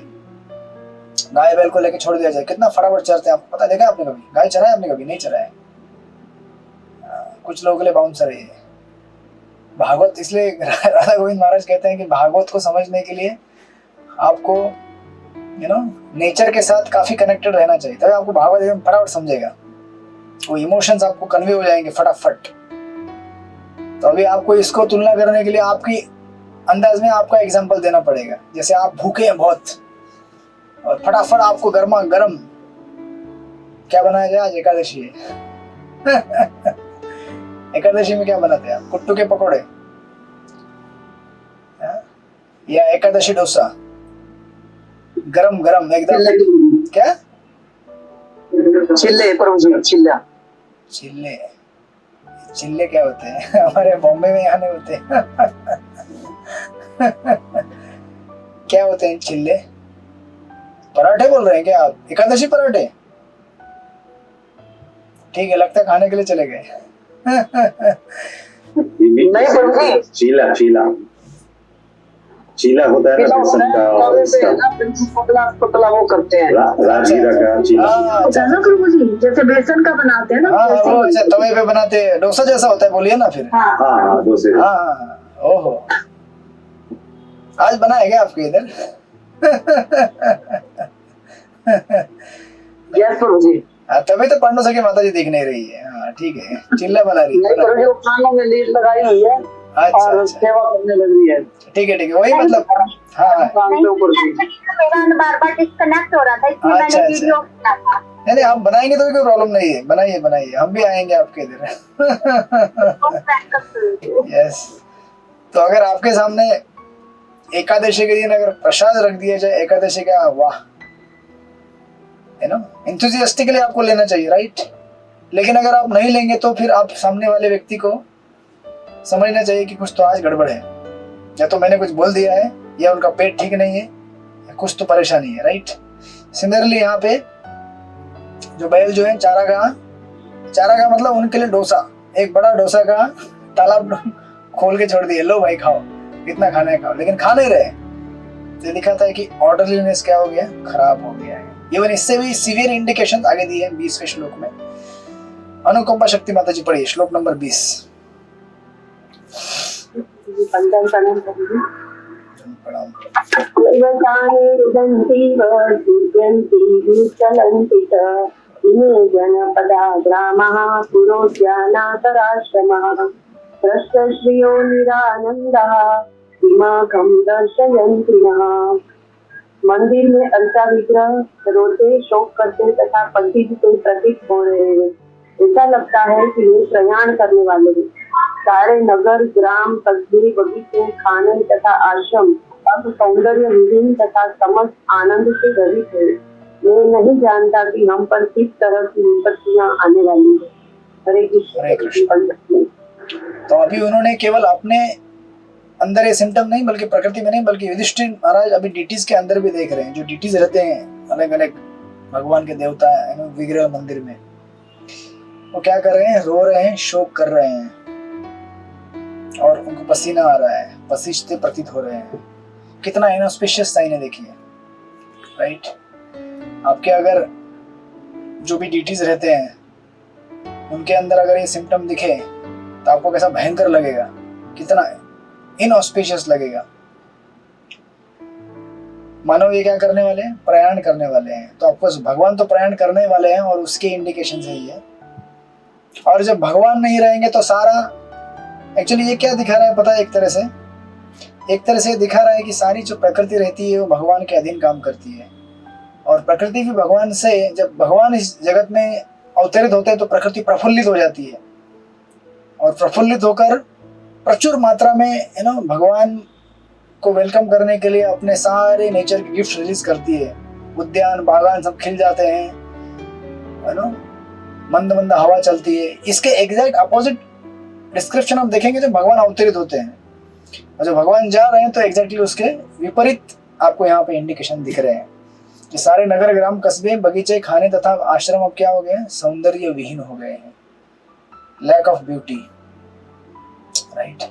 गाय बैल को लेके छोड़ दिया जाए, कितना फटाफट चरते हैं। आपको पता देखा आपने कभी गाय चराया? आपने कभी नहीं चराया। कुछ लोगों के लिए बाउंसर है भागवत। इसलिए राधा गोविंद महाराज कहते हैं कि भागवत को समझने के लिए आपको नेचर के साथ काफी कनेक्टेड रहना चाहिए, तभी आपको भागवत एकदम फटाफट समझेगा, वो इमोशंस आपको कन्वे हो जाएंगे फटाफट। तो अभी आपको इसको तुलना करने के लिए आपकी अंदाज में आपका एग्जांपल देना पड़ेगा। जैसे आप भूखे हैं बहुत और फटाफट आपको गर्मा गर्म क्या बनाया जाए, आज एकादशी है एकादशी में क्या बनाते हैं आप? कुट्टू के पकौड़े या एकादशी डोसा, गरम गरम एकदम। क्या चिल्ले चिल्ला चिल्ले? चिल्ले क्या होते हैं? हमारे बॉम्बे में यहाँ नहीं होते क्या होते हैं चिल्ले? पराठे बोल रहे हैं क्या आप? एकादशी पराठे? ठीक है, लगता है खाने के लिए चले गए नहीं प्रभु, चीला चीला चीला होता है ना बेसन का, और इसका पतला वो करते हैं राजगीरा का चीला। ना प्रभु जी, जैसे बेसन का बनाते हैं ना, हाँ वो अच्छा तवे पे बनाते हैं, डोसा जैसा होता है, बोलिए ना फिर। हाँ डोसे। हाँ ओहो, आज बनाया क्या आपके इधर? यस प्रभु जी। तभी तो पांडव सखी माता जी दिख नहीं रही है। हाँ ठीक है, चिल्ला बना रही है। प्रभु जी कानों में लीड लगाई हुई है और सेवा करने लग रही है। ठीक है वही मतलब। हाँ मेरा बार बार डिस्कनेक्ट हो रहा था, इसलिए मैंने वीडियो किया था। नहीं आप बनाएंगे तो कोई प्रॉब्लम नहीं है, बनाइए हम भी आएंगे आपके इधर यस। तो अगर आपके सामने एकादशी के दिन अगर प्रसाद रख दिया जाए एकादशी का, वाह, एंथुसियास्टिकली आपको लेना चाहिए, राइट। लेकिन अगर आप नहीं लेंगे तो फिर आप सामने वाले व्यक्ति को समझना चाहिए कि कुछ तो आज गड़बड़ है, या तो मैंने कुछ बोल दिया है, या उनका पेट ठीक नहीं है, या कुछ तो परेशानी है, राइट। सिमिलरली यहाँ पे जो बैल जो है चारागाह मतलब उनके लिए डोसा, एक बड़ा डोसा का तालाब खोल के छोड़ दिए, लो भाई खाओ, कितना खाना है खाओ, लेकिन खा नहीं रहे। ये दिखाता है कि ऑर्डरलीनेस क्या हो गया, खराब हो गया है। इवन इससे भी सीवियर इंडिकेशन आगे दिए हैं 20वें श्लोक में। अनुकंपा शक्ति माता जी पढ़िए, श्लोक नंबर 20। श्रियो निरानंदः दिमागं दर्शयन्ति नः। मंदिर में अलता विग्रह रोते शोक करते तथा पंडित से प्रतीत हो रहे हैं। ऐसा लगता है कि ये प्रयाण करने वाले हैं। सारे नगर ग्राम कस्बे बगीचे खाने तथा आश्रम अब सौंदर्य विहीन तथा समस्त आनंद से रहित है। मैं नहीं जानता कि हम पर किस तरह की विपत्तियां आने वाली है। हरे कृष्ण। तो अभी उन्होंने केवल अपने अंदर ये सिम्टम नहीं, बल्कि प्रकृति में नहीं, बल्कि युधिष्ठिर महाराज अभी डीटीज के अंदर भी देख रहे हैं। जो डीटीज रहते हैं अलग अलग भगवान के देवता विग्रह मंदिर में, वो क्या कर रहे हैं, रो रहे हैं, शोक कर रहे हैं, और उनको पसीना आ रहा है, पसीजते प्रतीत हो रहे हैं। कितना इनऑस्पिशियस साइन है देखिए, राइट। आपके अगर जो भी डीटीज रहते हैं उनके अंदर अगर ये सिम्टम दिखे तो आपको कैसा भयंकर लगेगा, कितना इनऑस्पिशियस लगेगा। मानो ये क्या करने वाले हैं, प्रयाण करने वाले हैं। तो ऑफकोर्स भगवान तो प्रयाण करने वाले हैं और उसके इंडिकेशन है ये। और जब भगवान नहीं रहेंगे तो सारा, एक्चुअली ये क्या दिखा रहा है पता है, एक तरह से दिखा रहा है कि सारी जो प्रकृति रहती है वो भगवान के अधीन काम करती है। और प्रकृति भी भगवान से, जब भगवान इस जगत में अवतरित होते हैं तो प्रकृति प्रफुल्लित हो जाती है, और प्रफुल्लित होकर प्रचुर मात्रा में भगवान को वेलकम करने के लिए अपने सारे नेचर के गिफ्ट रिलीज करती है। उद्यान बागान सब खिल जाते हैं, मंद मंद हवा चलती है। इसके एग्जैक्ट अपोजिट डिस्क्रिप्शन आप देखेंगे जब भगवान अवतरित होते हैं, और जब भगवान जा रहे हैं तो एग्जैक्टली उसके विपरीत आपको यहाँ पे इंडिकेशन दिख रहे हैं कि सारे नगर ग्राम कस्बे बगीचे खाने तथा आश्रम अब क्या हो गए हैं, सौंदर्य विहीन हो गए हैं, लैक ऑफ ब्यूटी, राइट।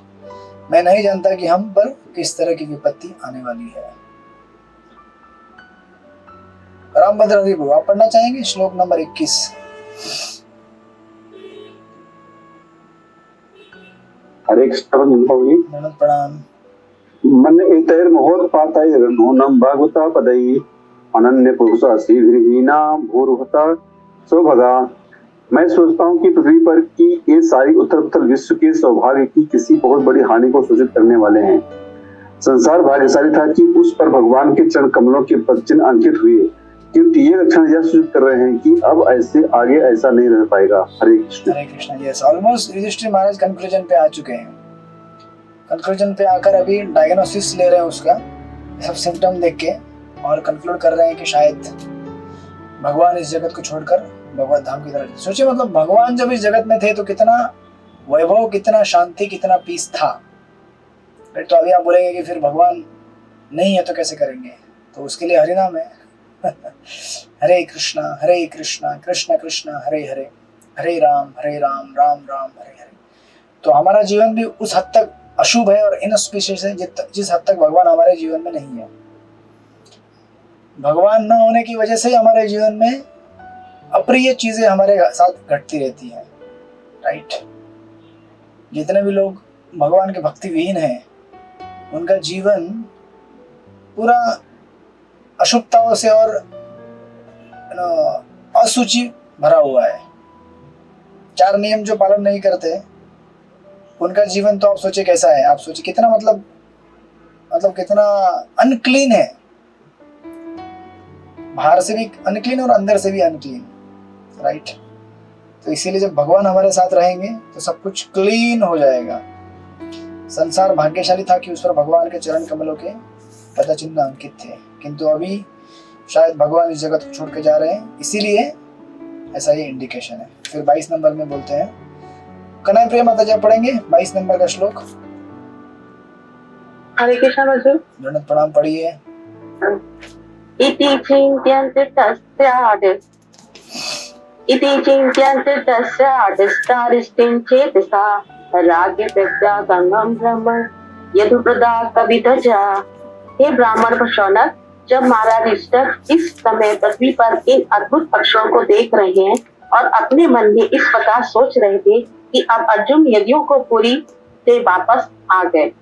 मैं नहीं जानता कि हम पर किस तरह की विपत्ति आने वाली है। रामभद्र हरि प्रभु, आप पढ़ना चाहेंगे श्लोक नंबर 21। हरे कृष्ण प्रणाम। मन एतैर महोत्पातैर नूनं भागवता पदै अनन्य पुरुषा श्रीभिर्हीना भूर्भुता सौभगा। मैं सोचता हूँ कि पृथ्वी पर की ये सारी उत्तर उत्तर विश्व के सौभाग्य की किसी बहुत बड़ी हानि को सूचित करने वाले हैं। संसार भाग्यशाली था कि उस पर भगवान के चरण कमलों के पदचिन्ह अंकित हुए, क्योंकि ये लक्षण यह सूचित कर रहे हैं कि अब ऐसे आगे ऐसा नहीं रह पाएगा। हरे कृष्ण। हरे कृष्ण। यस, ऑलमोस्ट युधिष्ठिर महाराज कंक्लूजन पे आ चुके हैं। कंक्लूजन पे आकर अभी डायग्नोसिस ले रहे हैं उसका, सब सिम्टम देख के, और कंक्लूड कर रहे हैं कि शायद भगवान इस जगत को छोड़कर भगवत धाम की तरफ। सोचिए, मतलब भगवान जब इस जगत में थे तो कितना वैभव, कितना शांति, कितना पीस था। तो अभी आप बोलेंगे कि फिर भगवान नहीं है तो कैसे करेंगे, तो उसके लिए हरिनाम है। हरे कृष्णा कृष्ण कृष्ण हरे हरे, हरे राम राम राम हरे हरे। तो हमारा जीवन भी उस हद तक अशुभ है और इनऑस्पिशियस है जिस हद तक भगवान हमारे जीवन में नहीं है। भगवान न होने की वजह से हमारे जीवन में अप्रिय चीजें हमारे साथ घटती रहती हैं, राइट। जितने भी लोग भगवान के भक्ति विहीन हैं उनका जीवन पूरा अशुभताओं से और असुचि भरा हुआ है। 4 नियम जो पालन नहीं करते उनका जीवन तो आप सोचे कैसा है, आप सोचे कितना मतलब कितना अनक्लीन है, बाहर से भी अनक्लीन और अंदर से भी अनक्लीन, राइट। तो इसीलिए जब भगवान हमारे साथ रहेंगे तो सब कुछ क्लीन हो जाएगा। संसार भाग्यशाली था कि उस पर भगवान के चरण कमलों के पदचिन्ह अंकित थे, किंतु अभी शायद भगवान इस जगत को छोड़ के जा रहे हैं, इसीलिए ऐसा ये इंडिकेशन है। फिर 22 नंबर में बोलते हैं, कन्हैया प्रिय माता जी पढ़ेंगे 22 नंबर का श्लोक। हरे कृष्ण बजू। दंडवत प्रणाम पढ़िए। इति चिन्त्यन्ते तस्यादिस्तारिष्टिं चेतसा राज्य त्यक्त्वा गंगम ब्रह्म यदुप्रदा कवितजा। हे ब्राह्मण प्रशौनक, जब महाराज युधिष्ठिर इस समय पृथ्वी पर इन अद्भुत अक्षरों को देख रहे हैं और अपने मन में इस प्रकार सोच रहे थे कि अब अर्जुन यदियों को पुरी से वापस आ गए।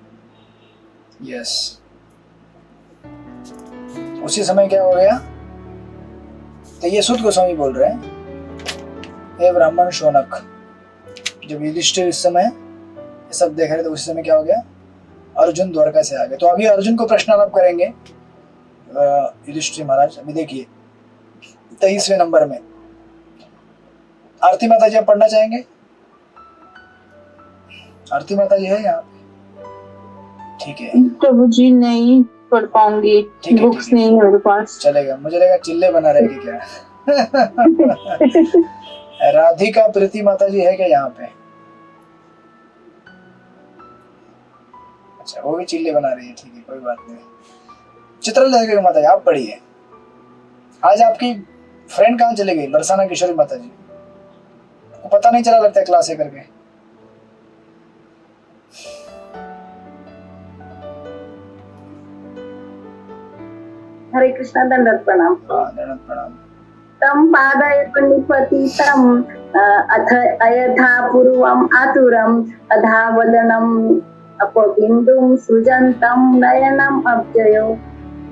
यस, उसी समय क्या हो गया, तो ये सूत गोस्वामी बोल रहे हैं, हे ब्राह्मण शौनक, जब युधिष्ठिर इस समय ये सब देख रहे थे उसी समय क्या हो गया, अर्जुन द्वारका से आ गए। तो अभी अर्जुन को प्रश्न आलाप करेंगे युधिष्ठिर महाराज। अभी देखिए 23वें नंबर में आरती माता जी आप पढ़ना चाहेंगे? आरती माता जी है यहाँ? ठीक है प्रभु जी, नहीं पढ़ पाऊंगी, बुक्स नहीं है मेरे पास। चलेगा, मुझे लगा चिल्ले बना रहेगी क्या। राधिका प्रीति माता जी है क्या यहाँ पे? अच्छा, वो भी चिल्ले बना रही है, ठीक है, कोई बात नहीं। चित्रलेखा देवी माता जी आप पढ़िए। आज आपकी फ्रेंड कहाँ चली गई? बरसाना किशोरी माता जी को पता नहीं चला लगता है क्लास है करके। हरे कृष्णा, दंडवत प्रणाम। हाँ, दंडवत प्रणाम। तम पादाय निपतितम अथ अयथा पूर्वम आतुरम अधा वदनम अपबिंदुम सृजंतम नयनम अब्जयो।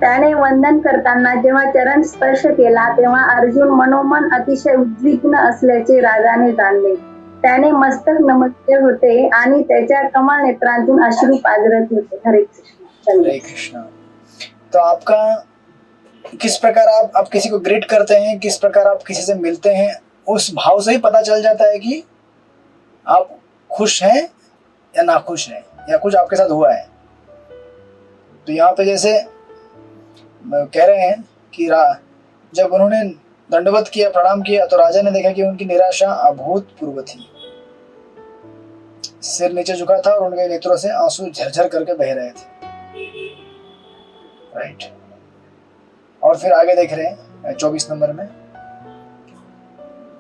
त्याने वंदन करताना जेव्हा चरण स्पर्श केला तेव्हा अर्जुन मनोमन अतिशय उद्विग्न असल्याचे राजाने जाणले। त्याने मस्तक नमस्ते होते आणि त्याच्या कमळ नेत्रांतून अश्रू पाजरत होते। हरे कृष्ण। हरे कृष्णा। तो आपका किस प्रकार आप किसी को ग्रीट करते हैं, किस प्रकार आप किसी से मिलते हैं, उस भाव से ही पता चल जाता है कि आप खुश हैं या नाखुश हैं, या कुछ आपके साथ हुआ है। तो यहाँ पे जैसे कह रहे हैं कि जब उन्होंने दंडवत किया, प्रणाम किया, तो राजा ने देखा कि उनकी निराशा अभूतपूर्व थी। सिर नीचे झुका था और उनके नेत्रों से आंसू झरझर करके बह रहे थे। राइट। और फिर आगे देख रहे हैं 24 नंबर में,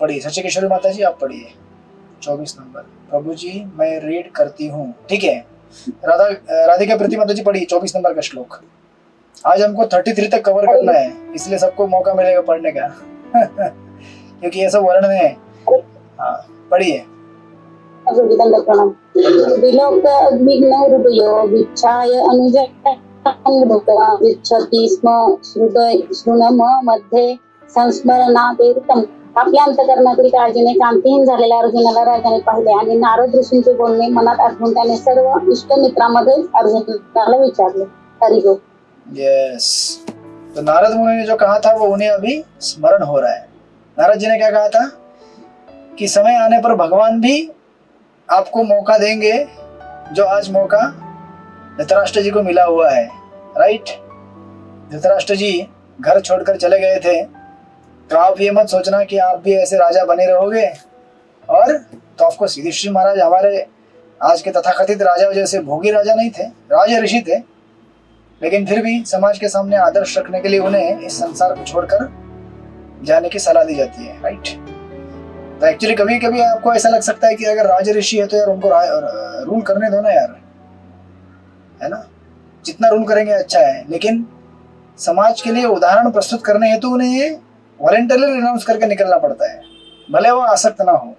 पढ़िए सच्ची किशोरी माता जी आप पढ़िए 24 नंबर। प्रभु जी मैं रीड करती हूँ, ठीक है। राधिका प्रीति माता जी पढ़िए 24 नंबर का श्लोक। आज हमको 33 तक कवर करना है, इसलिए सबको मौका मिलेगा पढ़ने का क्योंकि ये सब वर्णन है। हाँ पढ़िए। विलोक उद्विग्न हृदयो विच्छाय अनुजच्छति स्म शृणम मध्ये संस्मरणातीर्थम। आपल्या अंतकरणातील काळजीने कांतीहीन झालेल्या अर्जुनाला राजाने पाहिले आणि नारद ऋषींचे बोलणे मनात आठवून त्याने सर्व इष्ट मित्रांमध्ये अर्जुनाला विचारले। हरि बोल। यस, तो नारद मुनि ने जो कहा था वो उन्हें अभी स्मरण हो रहा है। नारद जी ने क्या कहा था कि समय आने पर भगवान भी आपको मौका देंगे, जो आज मौका धृतराष्ट्र जी को मिला हुआ है। राइट। धृतराष्ट्र जी घर छोड़कर चले गए थे, तो आप ये मत सोचना कि आप भी ऐसे राजा बने रहोगे। और तो आपको युधिष्ठिर महाराज हमारे आज के तथाकथित राजा जैसे भोगी राजा नहीं थे, राजा ऋषि थे, लेकिन फिर भी समाज के सामने आदर्श रखने के लिए उन्हें इस संसार को छोड़कर जाने की सलाह दी जाती है। राइट। तो एक्चुअली कभी कभी आपको ऐसा लग सकता है कि अगर राजा ऋषि है तो यार उनको रूल करने दो ना यार, है ना, जितना रूल करेंगे अच्छा है। लेकिन समाज के लिए उदाहरण प्रस्तुत करने हेतु उन्हें वॉलेंटरली रिनाउंस करके निकलना पड़ता है, भले वो आसक्त ना हो।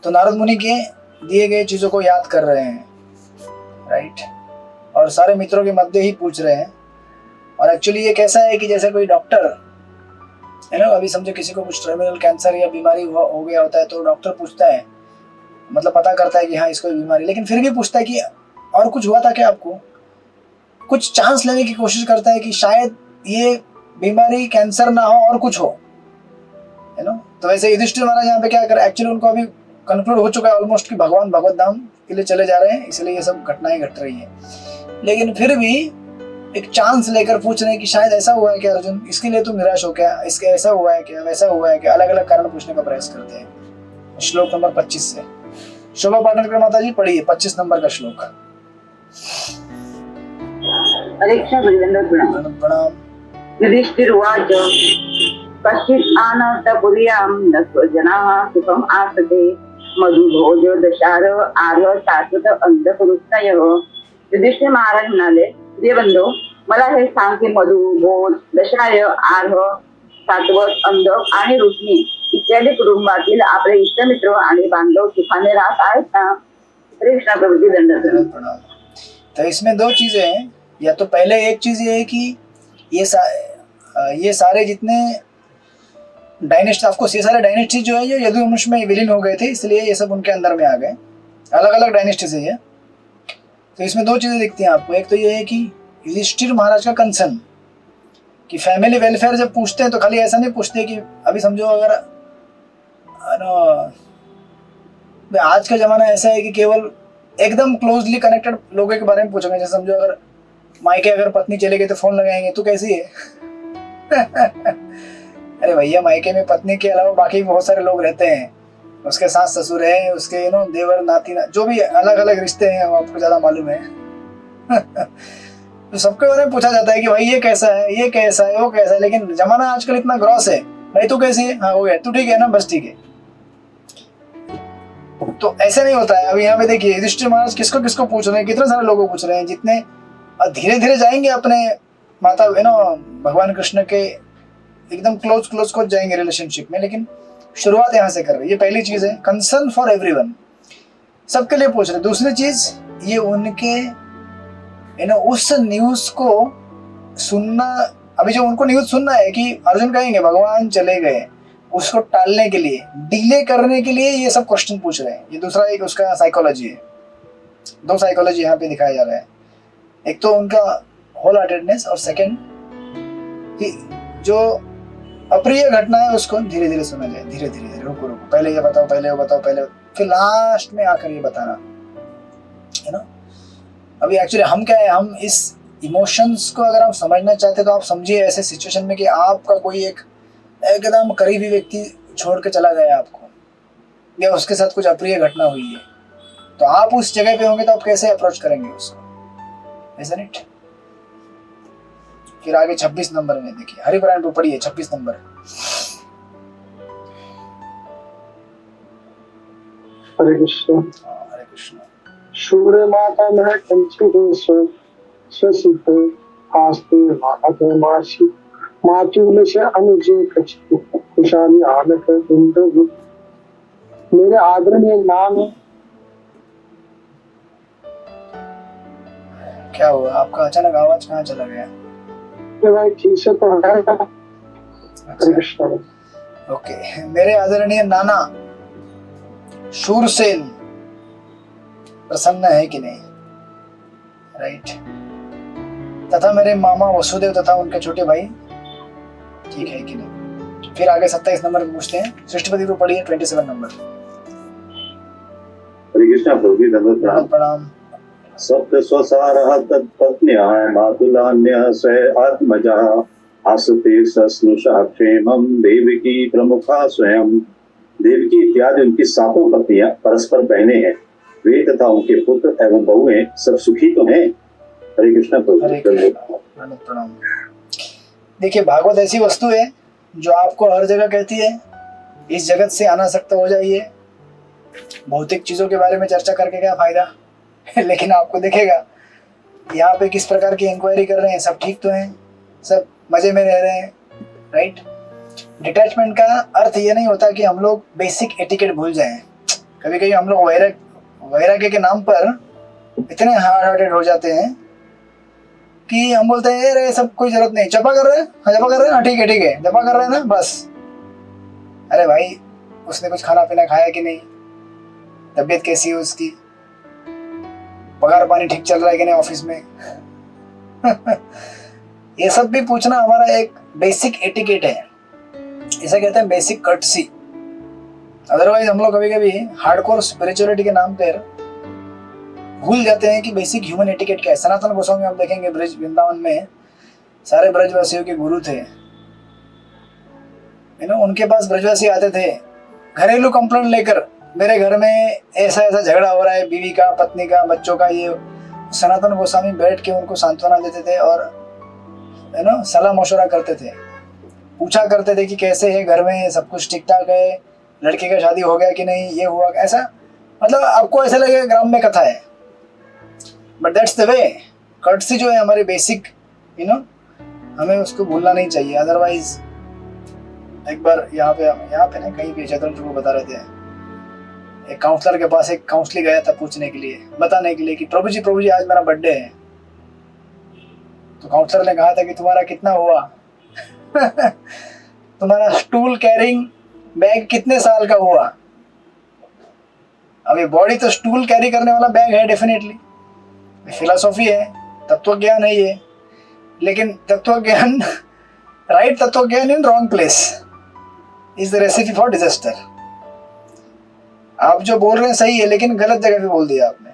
तो नारद मुनि के दिए गए चीजों को याद कर रहे हैं। राइट। और सारे मित्रों के मध्य ही पूछ रहे हैं। और एक्चुअली ये कैसा है कि जैसे कोई डॉक्टर है ना, अभी समझो किसी को कुछ टर्मिनल कैंसर या बीमारी हो गया होता है, तो डॉक्टर पूछता है, मतलब पता करता है कि हाँ इसको बीमारी, लेकिन फिर भी पूछता है कि और कुछ हुआ था क्या आपको, कुछ चांस लेने की कोशिश करता है कि शायद ये बीमारी कैंसर ना हो और कुछ हो, है ना। तो वैसे युधिष्ठिर महाराज यहाँ पे क्या कर, एक्चुअली उनको अभी कंक्लूड हो चुका है ऑलमोस्ट कि भगवान भगवत धाम के लिए चले जा रहे हैं, इसलिए ये सब घटनाएं घट रही है। लेकिन फिर भी एक चांस लेकर पूछ रहे हैं कि शायद ऐसा हुआ है क्या अर्जुन, इसके लिए तुम निराश हो क्या, इसके ऐसा हुआ है क्या, वैसा हुआ है क्या, अलग अलग कारण पूछने का प्रयास करते हैं। श्लोक नंबर 25 से शोभा पाटनकर माता जी पढ़िए 25 नंबर का श्लोक। हरे कृष्ण। प्रणाम। युधिष्ठिर्वाच कश्चित् आनतपुर्यां न स्वजनाः सुखम् आसते मधुभोज दशार आर्य शाश्वत अंधकृतयः। युधिष्ठिर महाराज म्हणाले, देवबंधो मला हे सांग की मधु, भोज, दशाय, आर्ह, सात्वत, अंध आणि ऋषी इत्यादी कुटुंबातील आपले इष्टमित्र आणि बांधव सुखाने राहत आहेत ना? हरे कृष्ण प्रभुजी दंड प्रणाम। तो इसमें दो चीजें हैं। या तो पहले एक चीज ये है कि ये सारे जितने डायनेस्टी, ऑफ कोर्स ये सारे डायनेस्टी जो है ये यदुवंश में विलीन हो गए थे, इसलिए ये सब उनके अंदर में आ गए, अलग अलग डायनेस्टी से ये। तो इसमें दो चीजें दिखती हैं आपको। एक तो ये है कि युधिष्ठिर महाराज का कंसर्न कि फैमिली वेलफेयर जब पूछते हैं तो खाली ऐसा नहीं पूछते कि अभी समझो अगर आज का जमाना ऐसा है कि केवल एकदम क्लोजली कनेक्टेड लोगों के बारे में पूछेंगे। जैसे समझो अगर मायके अगर पत्नी चले गई तो फोन लगाएंगे, तू कैसी है अरे भैया मायके में पत्नी के अलावा बाकी भी बहुत सारे लोग रहते हैं, उसके सास ससुर है, उसके देवर नाती जो भी अलग अलग रिश्ते हैं वो आपको ज्यादा मालूम है। तो सबके बारे में पूछा जाता है कि भाई ये कैसा है, ये कैसा है, वो कैसा है। लेकिन जमाना आजकल इतना ग्रॉस है, भाई तू कैसी है, हाँ हो गया, तू ठीक है ना, बस ठीक है। तो ऐसे नहीं होता है। अभी यहाँ पे देखिए युधिष्ठिर महाराज किसको किसको पूछ रहे हैं, कितने सारे लोगों को पूछ रहे हैं, जितने धीरे धीरे जाएंगे अपने माता भगवान कृष्ण के एकदम क्लोज को जाएंगे रिलेशनशिप में। लेकिन शुरुआत यहाँ से कर रहे हैं, ये पहली चीज है, कंसर्न फॉर एवरीवन, सबके लिए पूछ रहे। दूसरी चीज ये उनके उस न्यूज को सुनना, अभी जो उनको न्यूज सुनना है कि अर्जुन कहेंगे भगवान चले गए, उसको टालने के लिए, डिले करने के लिए ये सब क्वेश्चन पूछ रहे हैं। ये दूसरा एक उसका साइकोलॉजी है। दो साइकोलॉजी यहाँ पे दिखाया जा रहा है, एक तो उनका होल हार्टेडनेस और सेकंड कि जो अप्रिय घटना है उसको धीरे धीरे सुना जाए, धीरे धीरे रुको, पहले ये बताओ, पहले वो बताओ, पहले, फिर लास्ट में आकर ये बताना, है ना। अभी एक्चुअली हम क्या है, हम इस इमोशंस को अगर आप समझना चाहते तो आप समझिए ऐसे सिचुएशन में कि आपका कोई एक एकदम करीबी व्यक्ति छोड़ के चला गया आपको, या उसके साथ कुछ अप्रिय घटना हुई है, तो आप उस जगह पे होंगे तो आप कैसे अप्रोच करेंगे उसको, isn't it? फिर आगे 26 नंबर में देखिए, हरिपुराण पे पढ़िए 26 नंबर। हरे कृष्ण। हरे कृष्ण। सूर्य माता में कंचु स्वसित आस्ते माता मासी मातुल से अनुजे कछु खुशाली आनक इंद्र। मेरे आदरणीय नाम है। क्या हुआ आपका, अचानक आवाज कहाँ चला गया? भाई ठीक से तो है। हरे कृष्ण। ओके, मेरे आदरणीय नाना शूरसेन प्रसन्न है कि नहीं, राइट, तथा मेरे मामा वसुदेव तथा उनके छोटे भाई ठीक है कि नहीं। फिर आगे 27 नंबर में पूछते हैं, सृष्टिपति को पढ़िए 27 नंबर। हरे कृष्णा प्रभु जी, धन्यवाद प्रणाम। सप्त स्वसारः तत्पत्न्यः मातुलान्यः स आत्मजः आसते सस्नुषः क्षेमं देवकी प्रमुखा स्वयं। देवकी इत्यादि उनकी 7 पत्नियां परस्पर बहनें हैं, वे तथा उनके पुत्र एवं बहुएं सब सुखी तो हैं। हरे कृष्णा प्रभु। प्रणाम। देखिए भागवत ऐसी वस्तु है जो आपको हर जगह कहती है इस जगत से अनासक्त हो जाइए, भौतिक चीजों के बारे में चर्चा करके क्या फायदा। लेकिन आपको दिखेगा यहाँ पे किस प्रकार की इंक्वायरी कर रहे हैं, सब ठीक तो हैं, सब मजे में रह रहे हैं, राइट। डिटैचमेंट का अर्थ ये नहीं होता कि हम लोग बेसिक एटिकेट भूल जाएं। कभी कभी हम लोग वैराग्य के नाम पर इतने हार्ड हार्टेड हो जाते हैं कि हम बोलते हैं अरे सब कोई जरूरत नहीं, जपा कर रहे हैं, हाँ जपा कर रहे हैं, हाँ ठीक है जपा कर रहे हैं ना बस। अरे भाई उसने कुछ खाना पीना खाया कि नहीं, तबीयत कैसी है उसकी, पगार पानी ठीक चल रहा है कि नहीं ऑफिस में। ये सब भी पूछना हमारा एक बेसिक एटिकेट है, इसे कहते हैं बेसिक कर्टसी। अदरवाइज हम लोग कभी कभी हार्डकोर स्पिरिचुअलिटी के नाम पर भूल जाते हैं कि बेसिक ह्यूमन एटिकेट क्या है। सनातन गोस्वामी आप देखेंगे ब्रज वृंदावन में सारे ब्रजवासियों के गुरु थे, उनके पास ब्रजवासी आते थे घरेलू कंप्लेंट लेकर, मेरे घर में ऐसा ऐसा झगड़ा हो रहा है, बीवी का, पत्नी का, बच्चों का। ये सनातन गोस्वामी बैठ के उनको सांत्वना देते थे और सलाह मशवरा करते थे, पूछा करते थे कि कैसे है घर में, सब कुछ ठीक ठाक है, लड़के का शादी हो गया कि नहीं, ये हुआ ऐसा। मतलब आपको ऐसा लगेगा ग्राम में कथा है, but that's the way. Courtesy जो है हमारी बेसिक, हमें उसको भूलना नहीं चाहिए। अदरवाइज एक बार यहाँ पे ना कहीं भी चैतन्य को बता रहे थे, एक काउंसलर के पास एक काउंसलिंग गया था पूछने के लिए, बताने के लिए कि प्रभु जी आज मेरा बर्थडे है। तो काउंसलर ने कहा था कि तुम्हारा कितना हुआ? तुम्हारा स्टूल कैरिंग बैग कितने साल का हुआ? अब ये बॉडी तो स्टूल कैरी करने वाला बैग है डेफिनेटली, फिलॉसफी है, तत्व ज्ञान है ये, लेकिन तत्व ज्ञान राइट तत्व ज्ञान in wrong place is the recipe for disaster. आप जो बोल रहे हैं सही है, लेकिन गलत जगह पे बोल दिया आपने।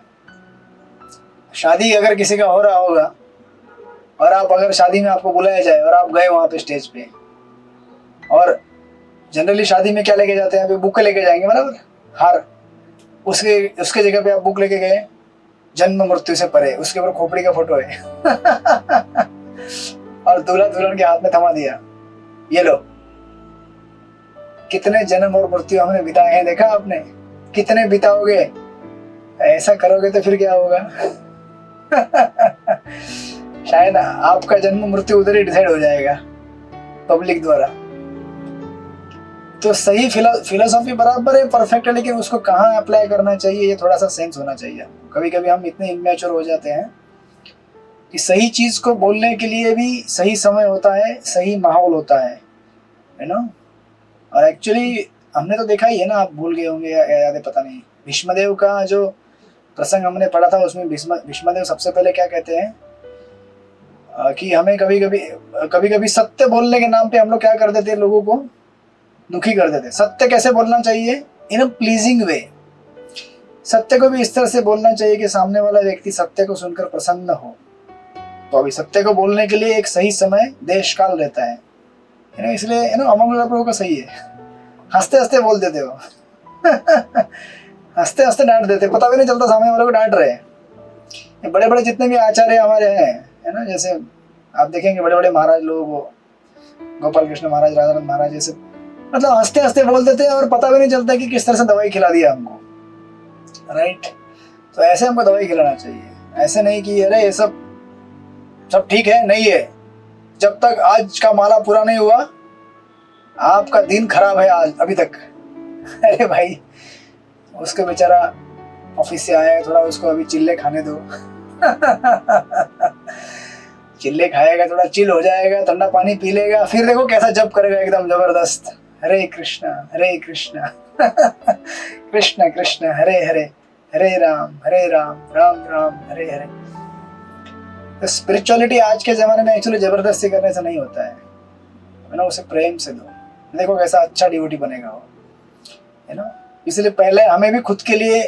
शादी अगर किसी का हो रहा होगा और आप अगर शादी में आपको बुलाया जाए और आप गए वहां पे स्टेज पे, और जनरली शादी में क्या लेके जाते हैं, बुके लेके जाएंगे बराबर, हार, उसके उसके जगह पे आप बुक लेके गए जन्म मृत्यु से परे, उसके ऊपर खोपड़ी का फोटो है और दूल्हा दुल्हन के हाथ में थमा दिया, ये लो। कितने जन्म और मृत्यु हमने बिताए हैं, देखा आपने? कितने बिताओगे? ऐसा करोगे तो फिर क्या होगा शायद आपका जन्म मृत्यु उधर ही डिसाइड हो जाएगा पब्लिक द्वारा। तो सही फिलोसॉफी बराबर है, परफेक्ट है, लेकिन उसको कहाँ अप्लाई करना चाहिए ये थोड़ा सा सेंस होना चाहिए। कभी कभी हम इतने इमेच्योर हो जाते हैं कि सही चीज को बोलने के लिए भी सही समय होता है, सही माहौल होता है ना। और एक्चुअली हमने तो देखा ही है ना, आप भूल गए होंगे या याद है पता नहीं, भीष्मदेव का जो प्रसंग हमने पढ़ा था उसमें भीष्मदेव सबसे पहले क्या कहते हैं कि हमें कभी कभी सत्य बोलने के नाम पे हम लोग क्या कर देते हैं, लोगों को दुखी कर देते। सत्य कैसे बोलना चाहिए? इन अ प्लीजिंग वे। सत्य को भी इस तरह से बोलना चाहिए कि सामने वाला व्यक्ति सत्य को सुनकर प्रसन्न हो। तो अभी सत्य को बोलने के लिए एक सही समय देश काल रहता है ना, इसलिए अमंगल लोगों का सही है, हंसते हंसते बोल देते हो हंसते हंसते डांट देते, पता भी नहीं चलता सामने वाले को डांट रहे हैं। बड़े बड़े जितने भी आचार्य हमारे हैं है ना, जैसे आप देखेंगे बड़े बड़े महाराज लोग, गोपाल कृष्ण महाराज, राधानंद महाराज, जैसे मतलब हंसते हंसते बोल देते हैं और पता भी नहीं चलता कि किस तरह से दवाई खिला दिया हमको, राइट। तो ऐसे हमको दवाई खिलाना चाहिए, ऐसे नहीं कि अरे ये सब ठीक है, नहीं है। जब तक आज का माला पूरा नहीं हुआ आपका दिन खराब है आज अभी तक अरे भाई, उसका बेचारा ऑफिस से आया है, थोड़ा उसको अभी चिल्ले खाने दो चिल्ले खाएगा, थोड़ा चिल हो जाएगा, ठंडा पानी पी लेगा, फिर देखो कैसा जप करेगा एकदम जबरदस्त, हरे कृष्णा कृष्ण कृष्ण हरे हरे, हरे राम राम राम हरे हरे। तो स्पिरिचुअलिटी आज के जमाने में एक्चुअली जबरदस्ती करने से नहीं होता है ना, उसे प्रेम से दो, देखो कैसा अच्छा डिवोटी बनेगा वो, है ना। इसलिए पहले हमें भी खुद के लिए,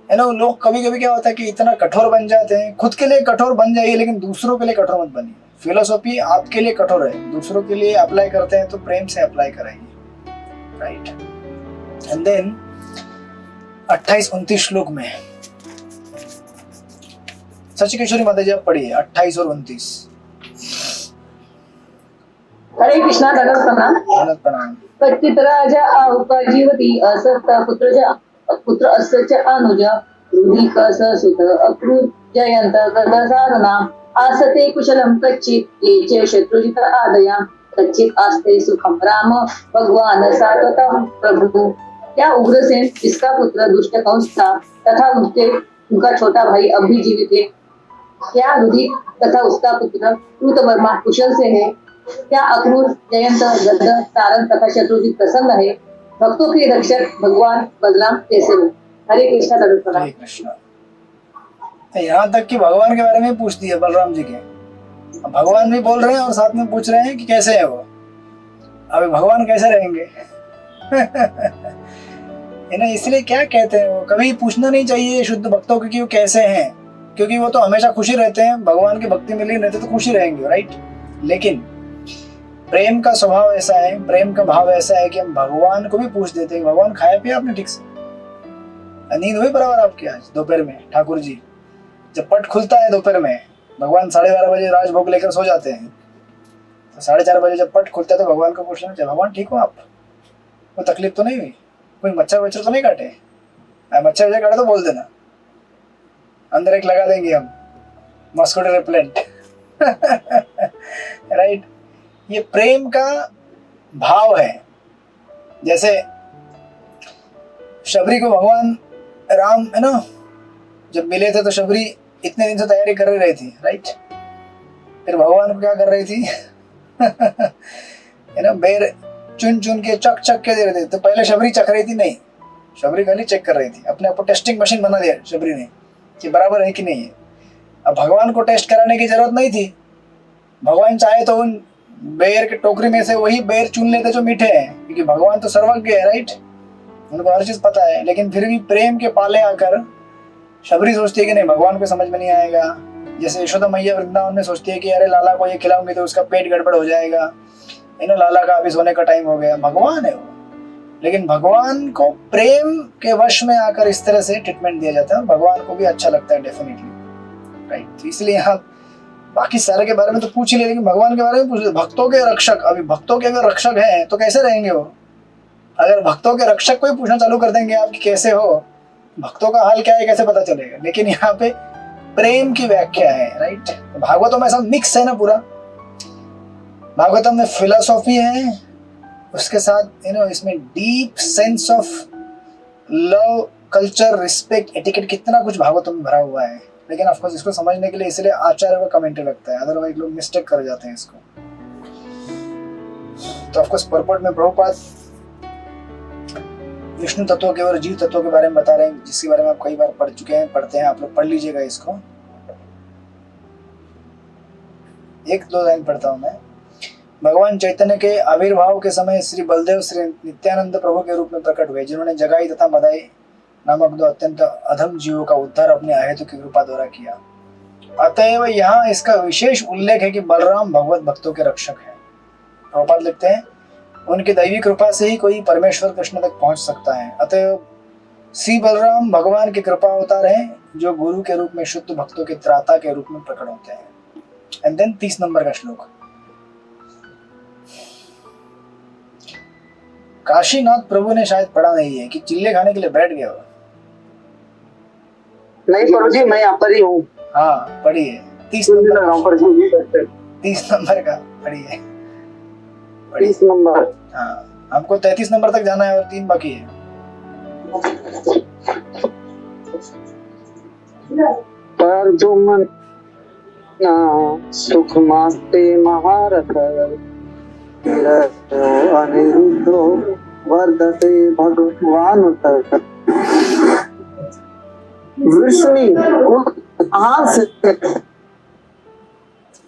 है ना, लोग कभी कभी क्या होता है कि इतना कठोर बन जाते हैं। खुद के लिए कठोर बन जाइए लेकिन दूसरों के लिए कठोर मत बनिए। फिलोसॉफी आपके लिए कठोर है, दूसरों के लिए अप्लाई करते हैं तो प्रेम से अप्लाई कराइए, राइट। एंड देन 28-29 श्लोक में सचिकेश्वरी माता जी आप पढ़िए 28 और 29। हरे कृष्णा, दंडवत प्रणाम। कच्चित राजा आहुका जीवती असक्ता पुत्र अस्य च अनुजा रुधि कस सुत अक्रूर जयंत गदसारणा आसते कुशलम कच्चित ये च शत्रुजित आदया कच्चित आस्ते सुखम राम भगवान सात्वतम प्रभु। क्या उग्रसेन जिसका पुत्र दुष्ट कंस था तथा उनका छोटा भाई अब भी जीवित है? क्या रुधि तथा उसका पुत्र कृतवर्मा कुशल से है? क्या अक्रूर जयंत गद सारंग तथा शत्रुजित प्रसन्न है? भक्तों के रक्षक भगवान बलराम कैसे हो? हरे कृष्णा। हरे कृष्णा। यहाँ तक कि भगवान के बारे में पूछ दिया बलराम जी के, भगवान भी बोल रहे हैं और साथ में पूछ रहे हैं कि कैसे है वो। अभी भगवान कैसे रहेंगे है ना। इसलिए क्या कहते हैं, वो कभी पूछना नहीं चाहिए शुद्ध भक्तों को कि वो कैसे हैं, क्योंकि वो तो हमेशा खुशी रहते हैं, भगवान की भक्ति में लीन रहते तो खुशी रहेंगे, राइट। लेकिन प्रेम का स्वभाव ऐसा है, प्रेम का भाव ऐसा है कि हम भगवान को भी पूछ देते हैं, भगवान खाया पिया आपने ठीक से? नींद हुई बराबर आपकी आज दोपहर में? ठाकुर जी जब पट खुलता है दोपहर में, भगवान 12:30 बजे राजभोग लेकर सो जाते हैं, तो 4:30 बजे जब पट खुलता है तो भगवान को पूछना चाहिए, भगवान ठीक हो आप? कोई तकलीफ तो नहीं हुई? कोई मच्छर वच्छर तो नहीं काटे? मच्छर वच्छर काटे तो बोल देना, अंदर एक लगा देंगे हम मॉस्किटो रिपेलेंट राइट। ये प्रेम का भाव है। जैसे शबरी को भगवान राम, है ना, जब मिले थे तो शबरी इतने दिन से तैयारी कर रही थी, राइट। फिर भगवान को क्या कर रही थी है ना, बेर चुन चुन के चक चक के दे रहे थे। तो पहले शबरी चख रही थी, नहीं, शबरी खाली चेक कर रही थी, अपने आप को टेस्टिंग मशीन बना दिया शबरी ने कि बराबर है कि नहीं है। अब भगवान को टेस्ट कराने की जरूरत नहीं थी, भगवान चाहे तो उन बेर के टोकरी में से वही बेर चुन लेते जो मीठे हैं, क्योंकि भगवान तो सर्वज्ञ है, राइट, उनको हर चीज पता है। लेकिन फिर भी प्रेम के पाले आकर शबरी सोचती है कि नहीं, भगवान को समझ में नहीं आएगा। जैसे यशोदा मैया वृंदावन में सोचती है कि अरे लाला को ये खिलाऊंगी तो उसका पेट गड़बड़ हो जाएगा, लाला का अभी सोने का टाइम हो गया। भगवान है वो, लेकिन भगवान को प्रेम के वश में आकर इस तरह से ट्रीटमेंट दिया जाता है, भगवान को भी अच्छा लगता है डेफिनेटली, राइट। तो इसलिए यहाँ बाकी सारे के बारे में तो पूछ ही ले, लेकिन भगवान के बारे में पूछ ले। भक्तों के रक्षक, अभी भक्तों के अगर रक्षक हैं तो कैसे रहेंगे वो? अगर भक्तों के रक्षक को ही पूछना चालू कर देंगे आप कि कैसे हो, भक्तों का हाल क्या है, कैसे पता चलेगा? लेकिन यहाँ पे प्रेम की व्याख्या है, राइट। भागवतम में ऐसा मिक्स है ना पूरा, भागवतम में फिलोसॉफी है, उसके साथ इसमें deep sense of love, culture, respect, etiquette, कितना कुछ भागवतम में भरा हुआ है। लेकिन ऑफ कोर्स इसको समझने के लिए इसलिए आचार्य का कमेंट्री लगता है, अदरवाइज लोग मिस्टेक कर जाते हैं इसको। तो ऑफ कोर्स परपट में प्रभुपाद विष्णु तत्व के और जीव तत्व के बारे में बता रहे हैं, जिसके बारे में आप कई बार पढ़ चुके हैं, पढ़ते हैं, आप लोग पढ़ लीजिएगा इसको। एक दो लाइन पढ़ता हूं मैं। भगवान चैतन्य के आविर्भाव के समय श्री बलदेव श्री नित्यानंद प्रभु के रूप में प्रकट हुए, जिन्होंने जगाई तथा मदाई नामक दो अत्यंत अधम जीवों का उद्धार अपने अहेतु की कृपा द्वारा किया। अतएव यहाँ इसका विशेष उल्लेख है कि बलराम भगवत भक्तों के रक्षक हैं। प्रभुपाद लिखते हैं, उनकी दैवी कृपा से ही कोई परमेश्वर कृष्ण तक पहुंच सकता है। अतएव श्री बलराम भगवान के कृपा अवतार हैं, जो गुरु के रूप में शुद्ध भक्तों के त्राता के रूप में प्रकट होते हैं। एंड देन 30 नंबर का श्लोक। काशीनाथ प्रभु ने शायद पढ़ा नहीं है कि चिल्ले खाने के लिए बैठ गया हो। नहीं प्रभु जी, मैं यहाँ पर ही हूँ। हाँ पढ़िए 30 सुन नंबर, रहा हूँ प्रभु जी। 30 नंबर का पढ़िए। 30 नंबर। हाँ हमको 33 नंबर तक जाना है और 3 बाकी है। पर जो मन सुख मास्ते महारथ अनिरुद्धो वर्धते भगवान विष्णु कहाँ से?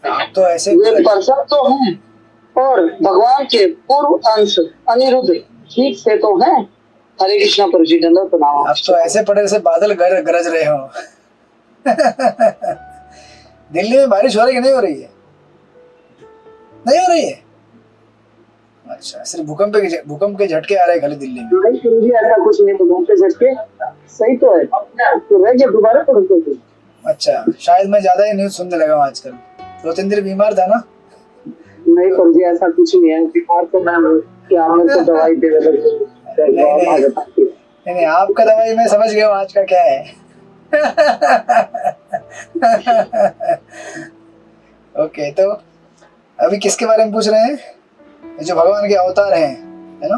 आप तो ऐसे ये पर्षद तो हैं और भगवान के पूर्व अंश अनिरुद्ध ठीक से तो हैं। हरे कृष्णा प्रभु जी, दंडवत प्रणाम। आप तो ऐसे पढ़े जैसे बादल गरज रहे हो। दिल्ली में बारिश हो रही है नहीं हो रही है? नहीं हो रही है? अच्छा, सिर्फ भूकंप के झटके आ रहे हैं खाली दिल्ली में। नहीं प्रभु जी, ऐसा कुछ नहीं। भूकंप के झटके सही तो है, तो रह गया दोबारा पढ़ते थे। अच्छा, शायद मैं ज्यादा ही न्यूज सुनने लगा हूँ आजकल। 2-3 दिन बीमार था ना? नहीं प्रभु जी, ऐसा कुछ नहीं है। बीमार तो मैं क्या, मैं तो दवाई दे नहीं, आपका दवाई मैं समझ गया हूँ आज का क्या है। ओके, तो अभी किसके बारे में पूछ रहे हैं? ये जो भगवान के अवतार हैं, है ना,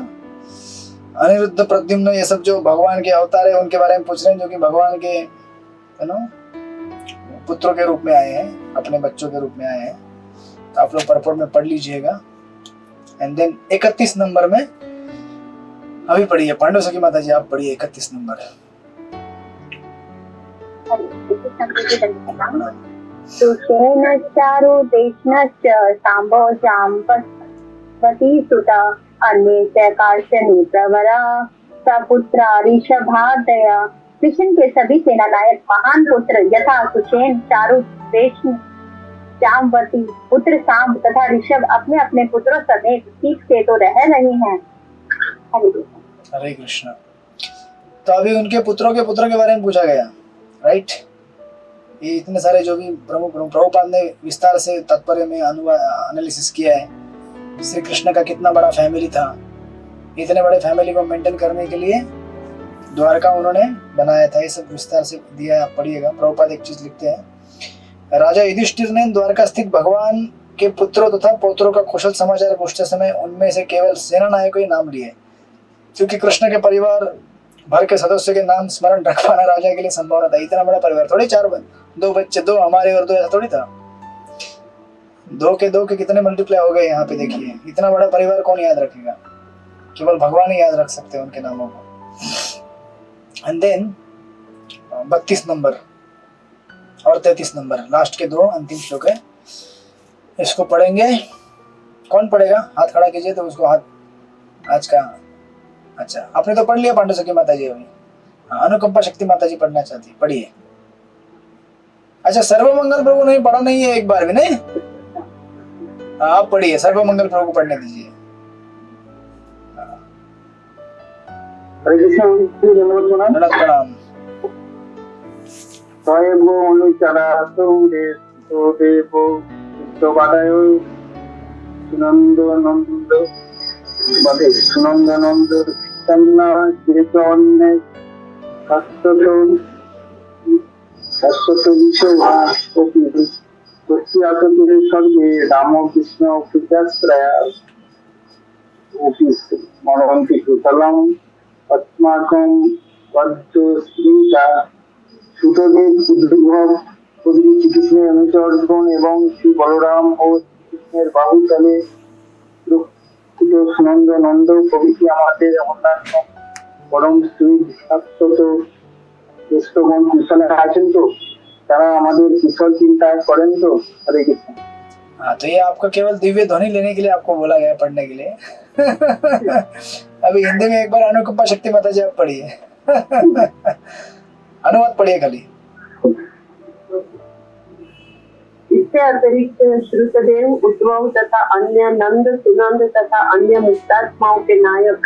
अनिरुद्ध, प्रद्युम्न, ये सब जो भगवान के अवतार है उनके बारे में पूछ रहे हैं, जो कि भगवान के, है ना, पुत्रों के रूप में आए हैं, अपने बच्चों के रूप में आए हैं। तो आप लोग परपोर्ट में पढ़ लीजिएगा। एंड देन 31 नंबर में अभी पढ़िए, पांडव सखी माता जी आप पढ़िए 31 नंबर। सुषेण चारु देशनश्च सांबो जाम्बवती सुता अन्ये च कार्षणी प्रवरा सपुत्रा ऋषभादय। कृष्ण के सभी सेना नायक महान पुत्र यथा सुषेण, चारु, देशन, जाम्बवती, पुत्र सांब तथा ऋषभ अपने अपने पुत्रों समेत ठीक से तो रह रहे हैं। हरे कृष्ण। तो अभी उनके पुत्रों के पुत्र के बारे में पूछा गया, राइट। ये इतने सारे जो भी प्रभुपाद ने विस्तार से तात्पर्य में एनालिसिस किया है, श्री कृष्ण का कितना बड़ा फैमिली था। इतने बड़े फैमिली को मेंटेन करने के लिए द्वारका उन्होंने बनाया था, ये सब विस्तार से दिया है, आप पढ़िएगा। प्रभुपाद एक चीज लिखते हैं, राजा युधिष्ठिर ने द्वारका स्थित भगवान के पुत्रों तथा पौत्रों का कुशल समाचार पूछते समय उनमें से केवल सेना नायक को ही नाम लिए, क्योंकि कृष्ण के परिवार भर के सदस्यों के नाम स्मरण रख पाना राजा के लिए संभव न था। इतना बड़ा परिवार थोड़ी, 2 बच्चे, 2 हमारे और 2, ऐसा थोड़ी था। 2 के कितने मल्टीप्लाई हो गए यहाँ पे देखिए। इतना बड़ा परिवार कौन याद रखेगा? केवल भगवान ही याद रख सकते हैं उनके नामों को। एंड देन 32 नंबर और 33 नंबर, लास्ट के 2 अंतिम श्लोक है, इसको पढ़ेंगे। कौन पढ़ेगा? हाथ खड़ा कीजिए तो उसको हाथ आज का। अच्छा, आपने तो पढ़ लिया पांडु सखी माता जी अभी। अनुकंपा शक्ति माता जी पढ़ना चाहती, पढ़िए। अच्छा, सर्वमंगल प्रभु नहीं पढ़ा नहीं है एक बार भी? नहीं, आप पढ़िए, सर्वमंगल प्रभु को पढ़ने दीजिए। हरे कृष्ण प्रणाम। नमक प्रणाम। स्वयं अनुचरा तो देवो विश्वबादाय सुनंद नंद बादे सुनंद नंद तन्ना चिरचौन्ने शाश्वत विश्व तस्याकतिरे सर्वे राम कृष्ण कृताश्रया स्मरन्ति कुशलम् अस्माकं वज्र श्रीका সুতদেব উদ্ভব কবি শ্রীকৃষ্ণের অনুচরগণ এবং শ্রী বলরাম ও শ্রীকৃষ্ণের বাহুতলে রক্ষিত সুনন্দ নন্দ প্রভৃতি আমাদের অন্যান্য পরম শ্রী শাশ্বত শ্রেষ্ঠগণ কুশলে আছেন তো, তারা আমাদের কুশল চিন্তা করেন তো। হরে কৃষ্ণ। हाँ, तो ये आपको केवल दिव्य ध्वनि लेने के लिए आपको बोला गया पढ़ने के लिए। अभी हिंदी में एक बार अनुकंपा शक्ति माता जी आप पढ़िए। अनुवाद पढ़िए खाली। इससे अतिरिक्त श्रुतदेव उद्धव तथा अन्य नंद सुनंद तथा अन्य मुक्तात्माओं के नायक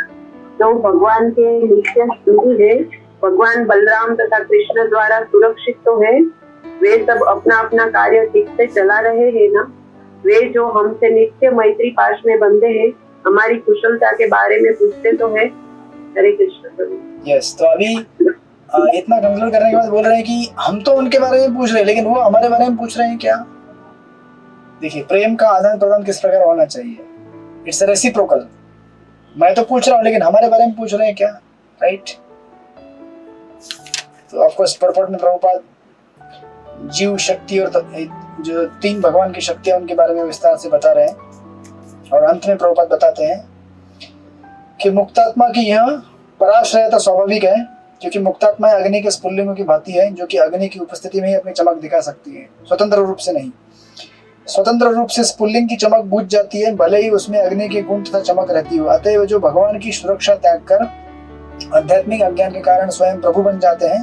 जो भगवान के नित्य गुरु है, भगवान बलराम तथा कृष्ण द्वारा सुरक्षित तो है, वे सब अपना अपना कार्य ठीक से चला रहे हैं ना। वे जो हमसे नित्य मैत्री पाश में बंधे हैं, हमारी कुशलता के बारे में पूछते तो है। हरे कृष्ण। यस, तो अभी इतना कंक्लूड करने के बाद बोल रहे हैं कि हम तो उनके बारे में पूछ रहे हैं, लेकिन वो हमारे बारे में पूछ रहे हैं क्या? देखिए, प्रेम का आदान प्रदान किस प्रकार होना चाहिए। It's reciprocal. मैं तो पूछ रहा हूँ, लेकिन हमारे बारे में पूछ रहे हैं क्या? राइट। तो आपको परपॉट में प्रभुपाद जीव शक्ति और जो 3 भगवान की शक्तियां उनके बारे में विस्तार से बता रहे हैं। और अंत में प्रभुपाद बताते हैं कि मुक्तात्मा की यह पराश्रयता स्वाभाविक है, क्योंकि मुक्तात्मा अग्नि के स्फुल्लिंगों की भांति है, जो कि अग्नि की उपस्थिति में ही अपनी चमक दिखा सकती है, स्वतंत्र रूप से नहीं। स्वतंत्र रूप से स्फुल्लिंग की चमक बुझ जाती है, भले ही उसमें अग्नि के गुण तथा चमक रहती हो। अतएव जो भगवान की सुरक्षा त्याग कर आध्यात्मिक अज्ञान के कारण स्वयं प्रभु बन जाते हैं,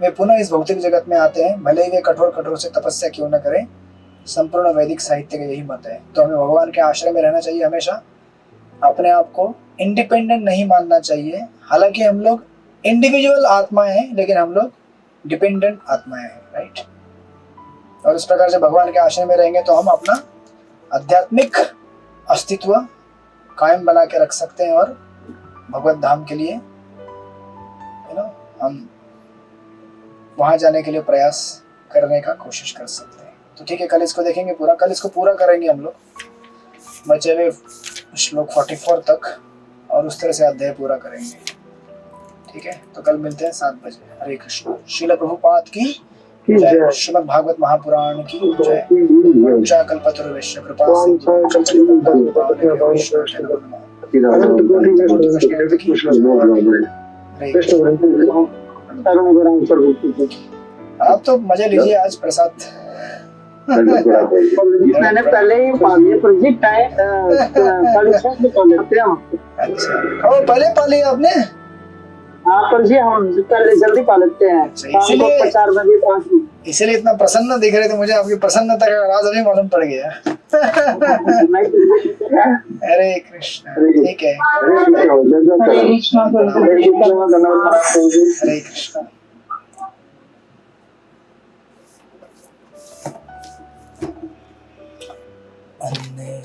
वे पुनः इस भौतिक जगत में आते हैं, भले ही वे कठोर से तपस्या क्यों न करें। संपूर्ण वैदिक साहित्य का यही मत है। तो हमें भगवान के आश्रय में रहना चाहिए हमेशा। अपने आप को इंडिपेंडेंट नहीं मानना चाहिए। हालांकि हम लोग इंडिविजुअल आत्माएं हैं, लेकिन हम लोग डिपेंडेंट आत्माएं हैं। राइट। और इस प्रकार से भगवान के आश्रय में रहेंगे तो हम अपना आध्यात्मिक अस्तित्व कायम बना के रख सकते हैं, और भगवत धाम के लिए हम वहां जाने के लिए प्रयास करने का कोशिश कर सकते हैं। तो ठीक है, कल इसको देखेंगे पूरा। कल इसको पूरा करेंगे हम लोग, बचे हुए श्लोक 44 तक, और उस तरह से अध्याय पूरा करेंगे। ठीक है, तो कल मिलते हैं 7 बजे। हरे कृष्ण। श्रील प्रभुपाद की जय। श्रीमद् भागवत महापुराण की जय। कल्पतरुवैश्य कृपा आप तो मजे लीजिए आज प्रसाद। मैंने पहले ही पा लिया प्रोजेक्ट आए अच्छा, ओ पहले पा लिया आपने? हाँ पर जी हम पहले जल्दी पा लेते हैं। इसीलिए 4 बजे 5 बजे। इसीलिए इतना प्रसन्न दिख रहे थे मुझे। आपकी प्रसन्नता का राज अभी मालूम पड़ गया। हरे कृष्ण। ठीक है, हरे कृष्ण। हरे कृष्ण। अन्य